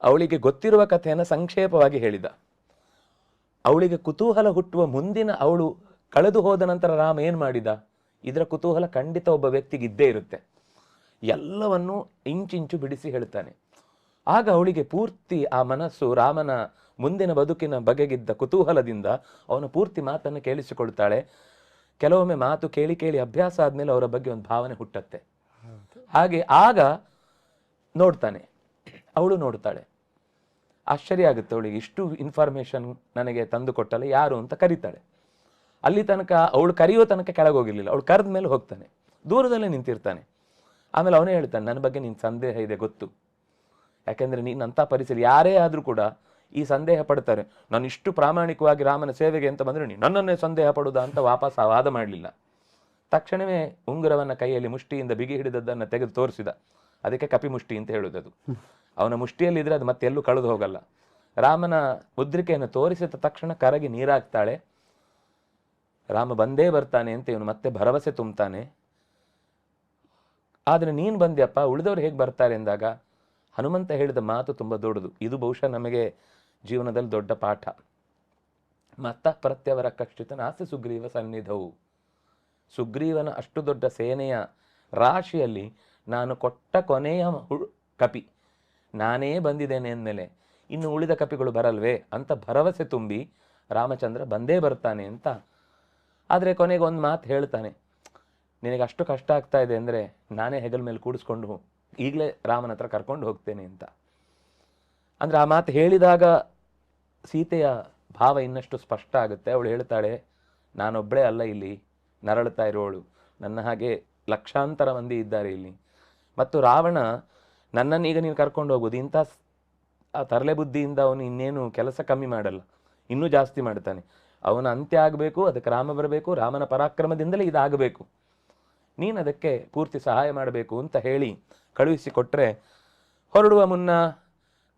ಅವಳಿಗೆ ಗೊತ್ತಿರುವ ಕಥೆಯನ್ನು ಸಂಕ್ಷೇಪವಾಗಿ ಹೇಳಿದ. ಅವಳಿಗೆ ಕುತೂಹಲ ಹುಟ್ಟುವ ಮುಂದಿನ, ಅವಳು ಕಳೆದು ಹೋದ ನಂತರ ರಾಮ ಏನು ಮಾಡಿದ, ಇದರ ಕುತೂಹಲ ಖಂಡಿತ ಒಬ್ಬ ವ್ಯಕ್ತಿಗೆ ಇದ್ದೇ ಇರುತ್ತೆ. ಎಲ್ಲವನ್ನೂ ಇಂಚಿಂಚು ಬಿಡಿಸಿ ಹೇಳ್ತಾನೆ. ಆಗ ಅವಳಿಗೆ ಪೂರ್ತಿ ಆ ಮನಸ್ಸು ರಾಮನ ಮುಂದಿನ ಬದುಕಿನ ಬಗೆಗಿದ್ದ ಕುತೂಹಲದಿಂದ ಅವನ ಪೂರ್ತಿ ಮಾತನ್ನು ಕೇಳಿಸಿಕೊಳ್ತಾಳೆ. ಕೆಲವೊಮ್ಮೆ ಮಾತು ಕೇಳಿ ಕೇಳಿ ಅಭ್ಯಾಸ ಆದ್ಮೇಲೆ ಅವರ ಬಗ್ಗೆ ಒಂದು ಭಾವನೆ ಹುಟ್ಟತ್ತೆ. ಹಾಗೆ ಆಗ ನೋಡ್ತಾನೆ, ಅವಳು ನೋಡ್ತಾಳೆ. ಆಶ್ಚರ್ಯ ಆಗುತ್ತೆ ಅವಳಿಗೆ, ಇಷ್ಟು ಇನ್ಫಾರ್ಮೇಶನ್ ನನಗೆ ತಂದು ಕೊಟ್ಟಲ್ಲ, ಯಾರು ಅಂತ ಕರೀತಾಳೆ. ಅಲ್ಲಿ ತನಕ ಅವಳು ಕರೆಯೋ ತನಕ ಕೆಳಗೋಗಿರ್ಲಿಲ್ಲ. ಅವಳು ಕರೆದ ಮೇಲೆ ಹೋಗ್ತಾನೆ, ದೂರದಲ್ಲೇ ನಿಂತಿರ್ತಾನೆ. ಆಮೇಲೆ ಅವನೇ ಹೇಳ್ತಾನೆ, ನನ್ನ ಬಗ್ಗೆ ನಿನ್ನ ಸಂದೇಹ ಇದೆ ಗೊತ್ತು, ಯಾಕೆಂದ್ರೆ ನೀನು ಅಂಥ ಪರಿಸ್ಥಿತಿ ಯಾರೇ ಆದರೂ ಕೂಡ ಈ ಸಂದೇಹ ಪಡ್ತಾರೆ. ನಾನು ಇಷ್ಟು ಪ್ರಾಮಾಣಿಕವಾಗಿ ರಾಮನ ಸೇವೆಗೆ ಅಂತ ಬಂದರೆ ನೀನು ನನ್ನನ್ನೇ ಸಂದೇಹ ಪಡುವುದಾ ಅಂತ ವಾಪಸ್ ಆ ವಾದ ಮಾಡಲಿಲ್ಲ. ತಕ್ಷಣವೇ ಉಂಗುರವನ್ನು ಕೈಯಲ್ಲಿ ಮುಷ್ಟಿಯಿಂದ ಬಿಗಿ ಹಿಡಿದದ್ದನ್ನು ತೆಗೆದು ತೋರಿಸಿದ. ಅದಕ್ಕೆ ಕಪಿ ಮುಷ್ಟಿ ಅಂತ ಹೇಳುವುದು. ಅವನ ಮುಷ್ಟಿಯಲ್ಲಿದ್ದರೆ ಅದು ಮತ್ತೆ ಎಲ್ಲೂ ಕಳೆದು ಹೋಗಲ್ಲ. ರಾಮನ ಮುದ್ರಿಕೆಯನ್ನು ತೋರಿಸಿದ ತಕ್ಷಣ ಕರಗಿ ನೀರಾಗ್ತಾಳೆ. ರಾಮ ಬಂದೇ ಬರ್ತಾನೆ ಅಂತ ಇವನು ಮತ್ತೆ ಭರವಸೆ ತುಂಬುತ್ತಾನೆ. ಆದರೆ ನೀನು ಬಂದ್ಯಪ್ಪ, ಉಳಿದವರು ಹೇಗೆ ಬರ್ತಾರೆ ಎಂದಾಗ ಹನುಮಂತ ಹೇಳಿದ ಮಾತು ತುಂಬ ದೊಡ್ಡದು. ಇದು ಬಹುಶಃ ನಮಗೆ ಜೀವನದಲ್ಲಿ ದೊಡ್ಡ ಪಾಠ. ಮತ್ತ ಪ್ರತ್ಯವರ ಕಷ್ಟಿತ ನಾಸ್ತಿ ಸುಗ್ರೀವ ಸನ್ನಿಧವು. ಸುಗ್ರೀವನ ಅಷ್ಟು ದೊಡ್ಡ ಸೇನೆಯ ರಾಶಿಯಲ್ಲಿ ನಾನು ಕೊಟ್ಟ ಕೊನೆಯ ಕಪಿ ನಾನೇ ಬಂದಿದ್ದೇನೆ ಅಂದಮೇಲೆ ಇನ್ನು ಉಳಿದ ಕಪಿಗಳು ಬರಲ್ವೇ ಅಂತ ಭರವಸೆ ತುಂಬಿ ರಾಮಚಂದ್ರ ಬಂದೇ ಬರ್ತಾನೆ ಅಂತ. ಆದರೆ ಕೊನೆಗೆ ಒಂದು ಮಾತು ಹೇಳ್ತಾನೆ, ನಿನಗೆ ಅಷ್ಟು ಕಷ್ಟ ಆಗ್ತಾ ಇದೆ ಅಂದರೆ ನಾನೇ ಹೆಗಲ ಮೇಲೆ ಕೂಡಿಸ್ಕೊಂಡು ಈಗಲೇ ರಾಮನ ಹತ್ರ ಕರ್ಕೊಂಡು ಹೋಗ್ತೇನೆ ಅಂತ. ಅಂದರೆ ಆ ಮಾತು ಹೇಳಿದಾಗ ಸೀತೆಯ ಭಾವ ಇನ್ನಷ್ಟು ಸ್ಪಷ್ಟ ಆಗುತ್ತೆ. ಅವಳು ಹೇಳ್ತಾಳೆ, ನಾನೊಬ್ಬಳೇ ಅಲ್ಲ ಇಲ್ಲಿ ನರಳುತ್ತಾ ಇರೋಳು, ನನ್ನ ಹಾಗೆ ಲಕ್ಷಾಂತರ ಮಂದಿ ಇದ್ದಾರೆ ಇಲ್ಲಿ. ಮತ್ತು ರಾವಣ ನನ್ನನ್ನೀಗ ನೀನು ಕರ್ಕೊಂಡು ಹೋಗೋದು, ಇಂಥ ಆ ತರಲೆ ಬುದ್ಧಿಯಿಂದ ಅವನು ಇನ್ನೇನು ಕೆಲಸ ಕಮ್ಮಿ ಮಾಡಲ್ಲ, ಇನ್ನೂ ಜಾಸ್ತಿ ಮಾಡ್ತಾನೆ. ಅವನ ಅಂತ್ಯ ಆಗಬೇಕು, ಅದಕ್ಕೆ ರಾಮ ಬರಬೇಕು, ರಾಮನ ಪರಾಕ್ರಮದಿಂದಲೇ ಇದಾಗಬೇಕು, ನೀನು ಅದಕ್ಕೆ ಪೂರ್ತಿ ಸಹಾಯ ಮಾಡಬೇಕು ಅಂತ ಹೇಳಿ ಕಳುಹಿಸಿಕೊಟ್ರೆ, ಹೊರಡುವ ಮುನ್ನ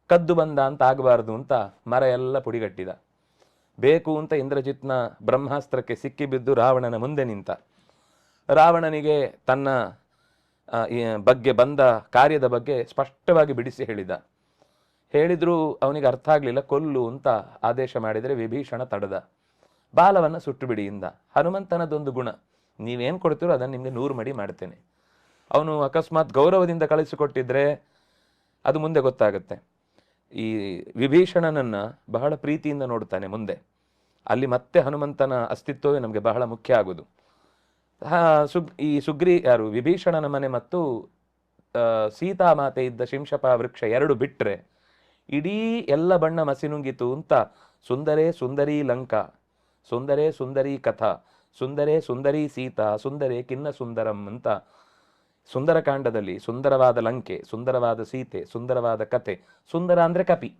ಕದ್ದು ಬಂದ ಅಂತ ಆಗಬಾರ್ದು ಅಂತ ಮರ ಎಲ್ಲ ಪುಡಿಗಟ್ಟಿದ. ಬೇಕು ಅಂತ ಇಂದ್ರಜಿತ್ನ ಬ್ರಹ್ಮಾಸ್ತ್ರಕ್ಕೆ ಸಿಕ್ಕಿಬಿದ್ದು ರಾವಣನ ಮುಂದೆ ನಿಂತ. ರಾವಣನಿಗೆ ತನ್ನ ಬಗ್ಗೆ ಬಂದ ಕಾರ್ಯದ ಬಗ್ಗೆ ಸ್ಪಷ್ಟವಾಗಿ ಬಿಡಿಸಿ ಹೇಳಿದ್ರು ಅವನಿಗೆ ಅರ್ಥ ಆಗಲಿಲ್ಲ. ಕೊಲ್ಲು ಅಂತ ಆದೇಶ ಮಾಡಿದರೆ ವಿಭೀಷಣ ತಡೆದ. ಬಾಲವನ್ನು ಸುಟ್ಟು ಬಿಡಿ ಇಂದ. ಹನುಮಂತನದೊಂದು ಗುಣ, ನೀವೇನು ಕೊಡ್ತೀರೋ ಅದನ್ನು ನಿಮಗೆ 100 ಮಡಿ ಮಾಡ್ತೇನೆ. ಅವನು ಅಕಸ್ಮಾತ್ ಗೌರವದಿಂದ ಕಳಿಸಿಕೊಟ್ಟಿದ್ರೆ ಅದು ಮುಂದೆ ಗೊತ್ತಾಗುತ್ತೆ. ಈ ವಿಭೀಷಣನನ್ನು ಬಹಳ ಪ್ರೀತಿಯಿಂದ ನೋಡ್ತಾನೆ ಮುಂದೆ. ಅಲ್ಲಿ ಮತ್ತೆ ಹನುಮಂತನ ಅಸ್ತಿತ್ವವೇ ನಮಗೆ ಬಹಳ ಮುಖ್ಯ ಆಗೋದು. ಈ ಯಾರು ವಿಭೀಷಣನ ಮನೆ ಮತ್ತು ಸೀತಾಮಾತೆ ಇದ್ದ ಶಿಂಶಪ ವೃಕ್ಷ 2 ಬಿಟ್ಟರೆ ಇಡೀ ಎಲ್ಲ ಬಣ್ಣ ಮಸಿನುಂಗಿತು ಅಂತ ಸುಂದರೇ ಸುಂದರಿ ಲಂಕಾ, ಸುಂದರೇ ಸುಂದರಿ ಕಥಾ, ಸುಂದರೇ ಸುಂದರಿ ಸೀತಾ, ಸುಂದರೇ ಕಿನ್ನ ಸುಂದರಂ ಅಂತ ಸುಂದರಕಾಂಡದಲ್ಲಿ ಸುಂದರವಾದ ಲಂಕೆ, ಸುಂದರವಾದ ಸೀತೆ, ಸುಂದರವಾದ ಕಥೆ. ಸುಂದರ ಅಂದ್ರೆ ಕಪಿ,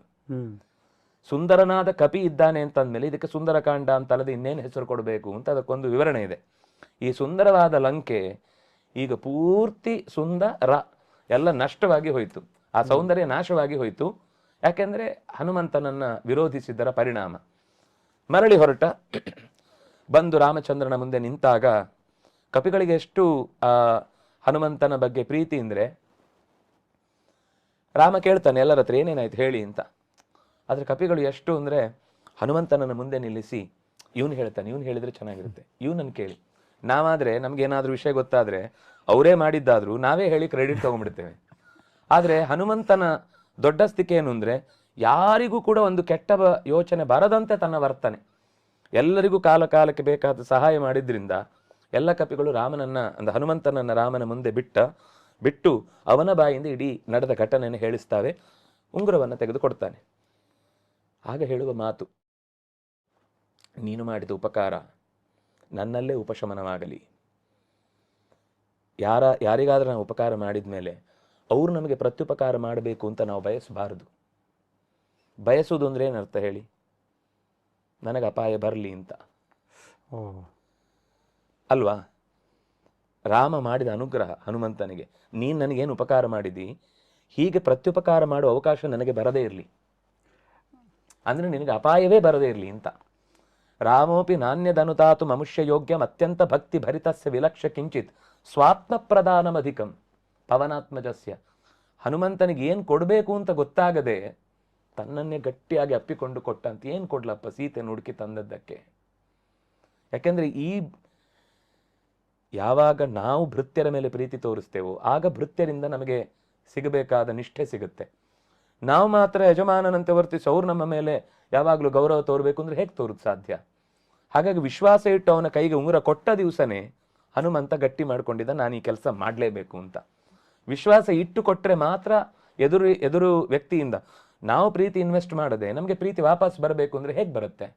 ಸುಂದರನಾದ ಕಪಿ ಇದ್ದಾನೆ ಅಂತಂದ್ಮೇಲೆ ಇದಕ್ಕೆ ಸುಂದರಕಾಂಡ ಅಂತಲ್ಲದೆ ಇನ್ನೇನು ಹೆಸರು ಕೊಡಬೇಕು ಅಂತ ಅದಕ್ಕೊಂದು ವಿವರಣೆ ಇದೆ. ಈ ಸುಂದರವಾದ ಲಂಕೆ ಈಗ ಪೂರ್ತಿ ಸುಂದರ ಎಲ್ಲ ನಷ್ಟವಾಗಿ ಹೋಯಿತು, ಆ ಸೌಂದರ್ಯ ನಾಶವಾಗಿ ಹೋಯಿತು. ಯಾಕೆಂದ್ರೆ ಹನುಮಂತನನ್ನ ವಿರೋಧಿಸಿದ್ದರ ಪರಿಣಾಮ. ಮರಳಿ ಹೊರಟ ಬಂದು ರಾಮಚಂದ್ರನ ಮುಂದೆ ನಿಂತಾಗ ಕಪಿಗಳಿಗೆ ಎಷ್ಟು ಆ ಹನುಮಂತನ ಬಗ್ಗೆ ಪ್ರೀತಿ ಅಂದ್ರೆ, ರಾಮ ಕೇಳ್ತಾನೆ ಎಲ್ಲರ ಹತ್ರ ಏನೇನಾಯ್ತು ಹೇಳಿ ಅಂತ. ಆದ್ರೆ ಕಪಿಗಳು ಎಷ್ಟು ಅಂದ್ರೆ ಹನುಮಂತನನ್ನ ಮುಂದೆ ನಿಲ್ಲಿಸಿ ಇವನು ಹೇಳ್ತಾನೆ, ಇವನು ಹೇಳಿದ್ರೆ ಚೆನ್ನಾಗಿರುತ್ತೆ, ಇವನನ್ನು ಕೇಳಿ. ನಾವಾದ್ರೆ ನಮ್ಗೇನಾದ್ರೂ ವಿಷಯ ಗೊತ್ತಾದ್ರೆ ಅವರೇ ಮಾಡಿದ್ದಾದ್ರೂ ನಾವೇ ಹೇಳಿ ಕ್ರೆಡಿಟ್ ತಗೊಂಡ್ಬಿಡ್ತೇವೆ. ಆದ್ರೆ ಹನುಮಂತನ ದೊಡ್ಡಸ್ತಿಕೆ ಏನು ಅಂದ್ರೆ ಯಾರಿಗೂ ಕೂಡ ಒಂದು ಕೆಟ್ಟ ಯೋಚನೆ ಬರದಂತೆ ತನ್ನ ವರ್ತನೆ, ಎಲ್ಲರಿಗೂ ಕಾಲ ಕಾಲಕ್ಕೆ ಬೇಕಾದ ಸಹಾಯ ಮಾಡಿದ್ರಿಂದ ಎಲ್ಲ ಕಪಿಗಳು ರಾಮನನ್ನ ಹನುಮಂತನನ್ನ ರಾಮನ ಮುಂದೆ ಬಿಟ್ಟು ಅವನ ಬಾಯಿಂದ ಇಡೀ ನಡೆದ ಘಟನೆಯನ್ನು ಹೇಳಿಸ್ತಾವೆ. ಉಂಗುರವನ್ನು ತೆಗೆದುಕೊಡ್ತಾನೆ. ಆಗ ಹೇಳುವ ಮಾತು, ನೀನು ಮಾಡಿದ ಉಪಕಾರ ನನ್ನಲ್ಲೇ ಉಪಶಮನವಾಗಲಿ. ಯಾರಿಗಾದ್ರೂ ನಾವು ಉಪಕಾರ ಮಾಡಿದ ಮೇಲೆ ಅವರು ನಮಗೆ ಪ್ರತ್ಯುಪಕಾರ ಮಾಡಬೇಕು ಅಂತ ನಾವು ಬಯಸಬಾರದು. ಬಯಸುವುದು ಅಂದ್ರೆ ಏನರ್ಥ ಹೇಳಿ? ನನಗೆ ಅಪಾಯ ಬರಲಿ ಅಂತ ಅಲ್ವಾ? ರಾಮ ಮಾಡಿದ ಅನುಗ್ರಹ ಹನುಮಂತನಿಗೆ, ನೀನು ನನಗೇನು ಉಪಕಾರ ಮಾಡಿದಿ, ಹೀಗೆ ಪ್ರತ್ಯುಪಕಾರ ಮಾಡುವ ಅವಕಾಶ ನನಗೆ ಬರದೇ ಇರಲಿ, ಅಂದ್ರೆ ನಿನಗೆ ಅಪಾಯವೇ ಬರದೇ ಇರಲಿ ಅಂತ. ರಾಮೋಪಿ ನಾಣ್ಯದನುತಾತು ಮನುಷ್ಯ ಯೋಗ್ಯಂ ಅತ್ಯಂತ ಭಕ್ತಿ ಭರಿತಸ್ಯ ವಿಲಕ್ಷ್ಯ ಕಿಂಚಿತ್ ಸ್ವಾತ್ಮ ಪ್ರಧಾನಮಧಿಕಂ ಪವನಾತ್ಮಜಸ್ಯ. ಹನುಮಂತನಿಗೆ ಏನು ಕೊಡಬೇಕು ಅಂತ ಗೊತ್ತಾಗದೆ ತನ್ನನ್ನೇ ಗಟ್ಟಿಯಾಗಿ ಅಪ್ಪಿಕೊಂಡು ಕೊಟ್ಟಂತ. ಏನು ಕೊಡ್ಲಪ್ಪ ಸೀತೆ ನುಡುಕಿ ತಂದದ್ದಕ್ಕೆ? ಯಾಕೆಂದ್ರೆ ಯಾವಾಗ ನಾವು ಭೃತ್ಯರ ಮೇಲೆ ಪ್ರೀತಿ ತೋರಿಸ್ತೇವೋ ಆಗ ಭೃತ್ಯರಿಂದ ನಮಗೆ ಸಿಗಬೇಕಾದ ನಿಷ್ಠೆ ಸಿಗುತ್ತೆ. ನಾವು ಮಾತ್ರ ಯಜಮಾನನಂತೆ ವರ್ತಿಸಿ ಅವ್ರು ನಮ್ಮ ಮೇಲೆ ಯಾವಾಗಲೂ ಗೌರವ ತೋರಬೇಕು ಅಂದ್ರೆ ಹೇಗೆ ತೋರುದು ಸಾಧ್ಯ? ಹಾಗಾಗಿ ವಿಶ್ವಾಸ ಇಟ್ಟು ಅವನ ಕೈಗೆ ಉಂಗುರ ಕೊಟ್ಟ ದಿವಸನೇ ಹನುಮಂತ ಗಟ್ಟಿ ಮಾಡ್ಕೊಂಡಿದ್ದ, ನಾನು ಈ ಕೆಲಸ ಮಾಡಲೇಬೇಕು ಅಂತ. ವಿಶ್ವಾಸ ಇಟ್ಟು ಕೊಟ್ಟರೆ ಮಾತ್ರ ಎದುರು ವ್ಯಕ್ತಿಯಿಂದ ನಾವು ಪ್ರೀತಿ ಇನ್ವೆಸ್ಟ್ ಮಾಡದೆ ನಮಗೆ ಪ್ರೀತಿ ವಾಪಸ್ ಬರಬೇಕು ಅಂದ್ರೆ ಹೇಗೆ ಬರುತ್ತೆ?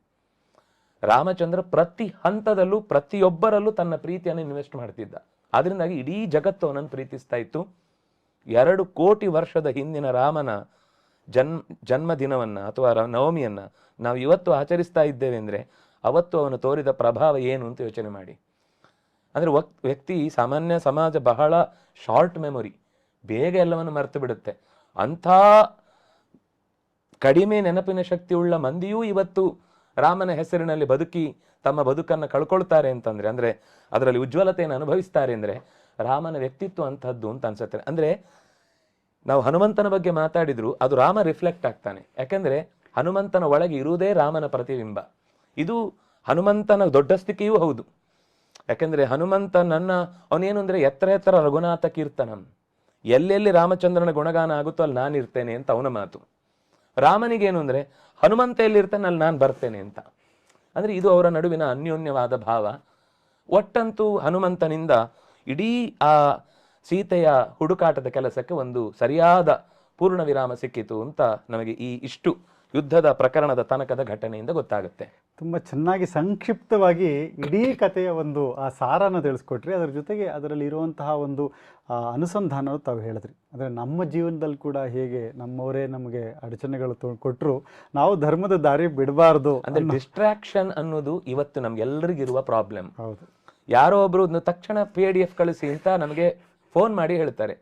ರಾಮಚಂದ್ರ ಪ್ರತಿ ಹಂತದಲ್ಲೂ ಪ್ರತಿಯೊಬ್ಬರಲ್ಲೂ ತನ್ನ ಪ್ರೀತಿಯನ್ನು ಇನ್ವೆಸ್ಟ್ ಮಾಡ್ತಿದ್ದ. ಅದರಿಂದಾಗಿ ಇಡೀ ಜಗತ್ತು ಅವನನ್ನು ಪ್ರೀತಿಸ್ತಾ ಇತ್ತು. 2 ಕೋಟಿ ವರ್ಷದ ಹಿಂದಿನ ರಾಮನ ಜನ್ಮದಿನವನ್ನ ಅಥವಾ ನವಮಿಯನ್ನ ನಾವು ಇವತ್ತು ಆಚರಿಸ್ತಾ ಇದ್ದೇವೆ ಅಂದ್ರೆ ಅವತ್ತು ಅವನು ತೋರಿದ ಪ್ರಭಾವ ಏನು ಅಂತ ಯೋಚನೆ ಮಾಡಿ. ಅಂದ್ರೆ ವ್ಯಕ್ತಿ ಸಾಮಾನ್ಯ ಸಮಾಜ ಬಹಳ ಶಾರ್ಟ್ ಮೆಮೊರಿ, ಬೇಗ ಎಲ್ಲವನ್ನು ಮರೆತು ಬಿಡುತ್ತೆ. ಅಂಥ ಕಡಿಮೆ ನೆನಪಿನ ಶಕ್ತಿ ಉಳ್ಳ ಮಂದಿಯೂ ಇವತ್ತು ರಾಮನ ಹೆಸರಿನಲ್ಲಿ ಬದುಕಿ ತಮ್ಮ ಬದುಕನ್ನು ಕಳ್ಕೊಳ್ತಾರೆ ಅಂತಂದ್ರೆ, ಅಂದ್ರೆ ಅದರಲ್ಲಿ ಉಜ್ವಲತೆಯನ್ನು ಅನುಭವಿಸ್ತಾರೆ ಅಂದ್ರೆ ರಾಮನ ವ್ಯಕ್ತಿತ್ವ ಅಂತಹದ್ದು ಅಂತ ಅನ್ಸುತ್ತೆ. ಅಂದ್ರೆ ನಾವು ಹನುಮಂತನ ಬಗ್ಗೆ ಮಾತಾಡಿದ್ರು ಅದು ರಾಮ ರಿಫ್ಲೆಕ್ಟ್ ಆಗ್ತಾನೆ. ಯಾಕೆಂದ್ರೆ ಹನುಮಂತನ ಒಳಗೆ ಇರುವುದೇ ರಾಮನ ಪ್ರತಿಬಿಂಬ. ಇದು ಹನುಮಂತನ ದೊಡ್ಡಸ್ತಿಕೆಯೂ ಹೌದು. ಯಾಕೆಂದ್ರೆ ಅವನೇನು ಅಂದ್ರೆ ಎತ್ತರ ರಘುನಾಥ ಕೀರ್ತನಂ, ಎಲ್ಲೆಲ್ಲಿ ರಾಮಚಂದ್ರನ ಗುಣಗಾನ ಆಗುತ್ತೋ ಅಲ್ಲಿ ನಾನಿರ್ತೇನೆ ಅಂತ ಅವನ ಮಾತು. ರಾಮನಿಗೇನು ಅಂದ್ರೆ ಹನುಮಂತ ಎಲ್ಲಿರ್ತಾನೆ ಅಲ್ಲಿ ನಾನು ಬರ್ತೇನೆ ಅಂತ. ಅಂದರೆ ಇದು ಅವರ ನಡುವಿನ ಅನ್ಯೋನ್ಯವಾದ ಭಾವ. ಒಟ್ಟಂತೂ ಹನುಮಂತನಿಂದ ಇಡೀ ಆ ಸೀತೆಯ ಹುಡುಕಾಟದ ಕೆಲಸಕ್ಕೆ ಒಂದು ಸರಿಯಾದ ಪೂರ್ಣ ವಿರಾಮ ಸಿಕ್ಕಿತು ಅಂತ ನಮಗೆ ಈ ಇಷ್ಟು ಯುದ್ಧದ ಪ್ರಕರಣದ ತನಕದ ಘಟನೆಯಿಂದ ಗೊತ್ತಾಗುತ್ತೆ. ತುಂಬ ಚೆನ್ನಾಗಿ ಸಂಕ್ಷಿಪ್ತವಾಗಿ ಇಡೀ ಕಥೆಯ ಒಂದು ಆ ಸಾರನ ತಿಳಿಸ್ಕೊಟ್ರಿ. ಅದರ ಜೊತೆಗೆ ಅದರಲ್ಲಿ ಇರುವಂತಹ ಒಂದು ಅನುಸಂಧಾನ ತಾವು ಹೇಳಿದ್ರಿ. ಅಂದರೆ ನಮ್ಮ ಜೀವನದಲ್ಲಿ ಕೂಡ ಹೇಗೆ ನಮ್ಮವರೇ ನಮಗೆ ಅಡಚಣೆಗಳು ಕೊಟ್ಟರು ನಾವು ಧರ್ಮದ ದಾರಿ ಬಿಡಬಾರ್ದು. ಅಂದ್ರೆ ಡಿಸ್ಟ್ರಾಕ್ಷನ್ ಅನ್ನೋದು ಇವತ್ತು ನಮ್ಗೆಲ್ಲರಿಗಿರುವ ಪ್ರಾಬ್ಲಮ್. ಹೌದು. ಯಾರೋ ಒಬ್ರು ತಕ್ಷಣ PDF ಕಳಿಸಿ ಅಂತ ನಮಗೆ ಫೋನ್ ಮಾಡಿ ಹೇಳ್ತಾರೆ.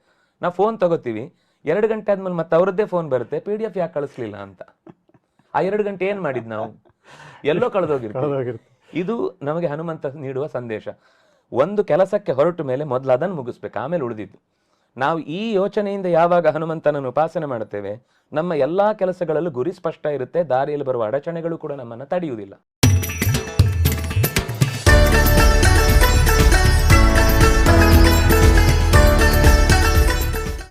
ನಾವು ಫೋನ್ ತಗೋತೀವಿ, 2 ಗಂಟೆ ಆದ್ಮೇಲೆ ಮತ್ತೆ ಅವ್ರದ್ದೇ ಫೋನ್ ಬರುತ್ತೆ, PDF ಯಾಕೆ ಕಳಿಸ್ಲಿಲ್ಲ ಅಂತ. ಆ 2 ಗಂಟೆ ಏನ್ ಮಾಡಿದ್ ನಾವು? ಎಲ್ಲೋ ಕಳೆದೋಗಿರ್ತೀವಿ. ಇದು ನಮಗೆ ಹನುಮಂತ ನೀಡುವ ಸಂದೇಶ. ಒಂದು ಕೆಲಸಕ್ಕೆ ಹೊರಟ ಮೇಲೆ ಮೊದಲು ಅದನ್ನು ಮುಗಿಸ್ಬೇಕು, ಆಮೇಲೆ ಉಳಿದಿದ್ದು. ನಾವು ಈ ಯೋಚನೆಯಿಂದ ಯಾವಾಗ ಹನುಮಂತನನ್ನು ಉಪಾಸನೆ ಮಾಡುತ್ತೇವೆ, ನಮ್ಮ ಎಲ್ಲಾ ಕೆಲಸಗಳಲ್ಲೂ ಗುರಿ ಸ್ಪಷ್ಟ ಇರುತ್ತೆ, ದಾರಿಯಲ್ಲಿ ಬರುವ ಅಡಚಣೆಗಳು ಕೂಡ ನಮ್ಮನ್ನು ತಡೆಯುವುದಿಲ್ಲ.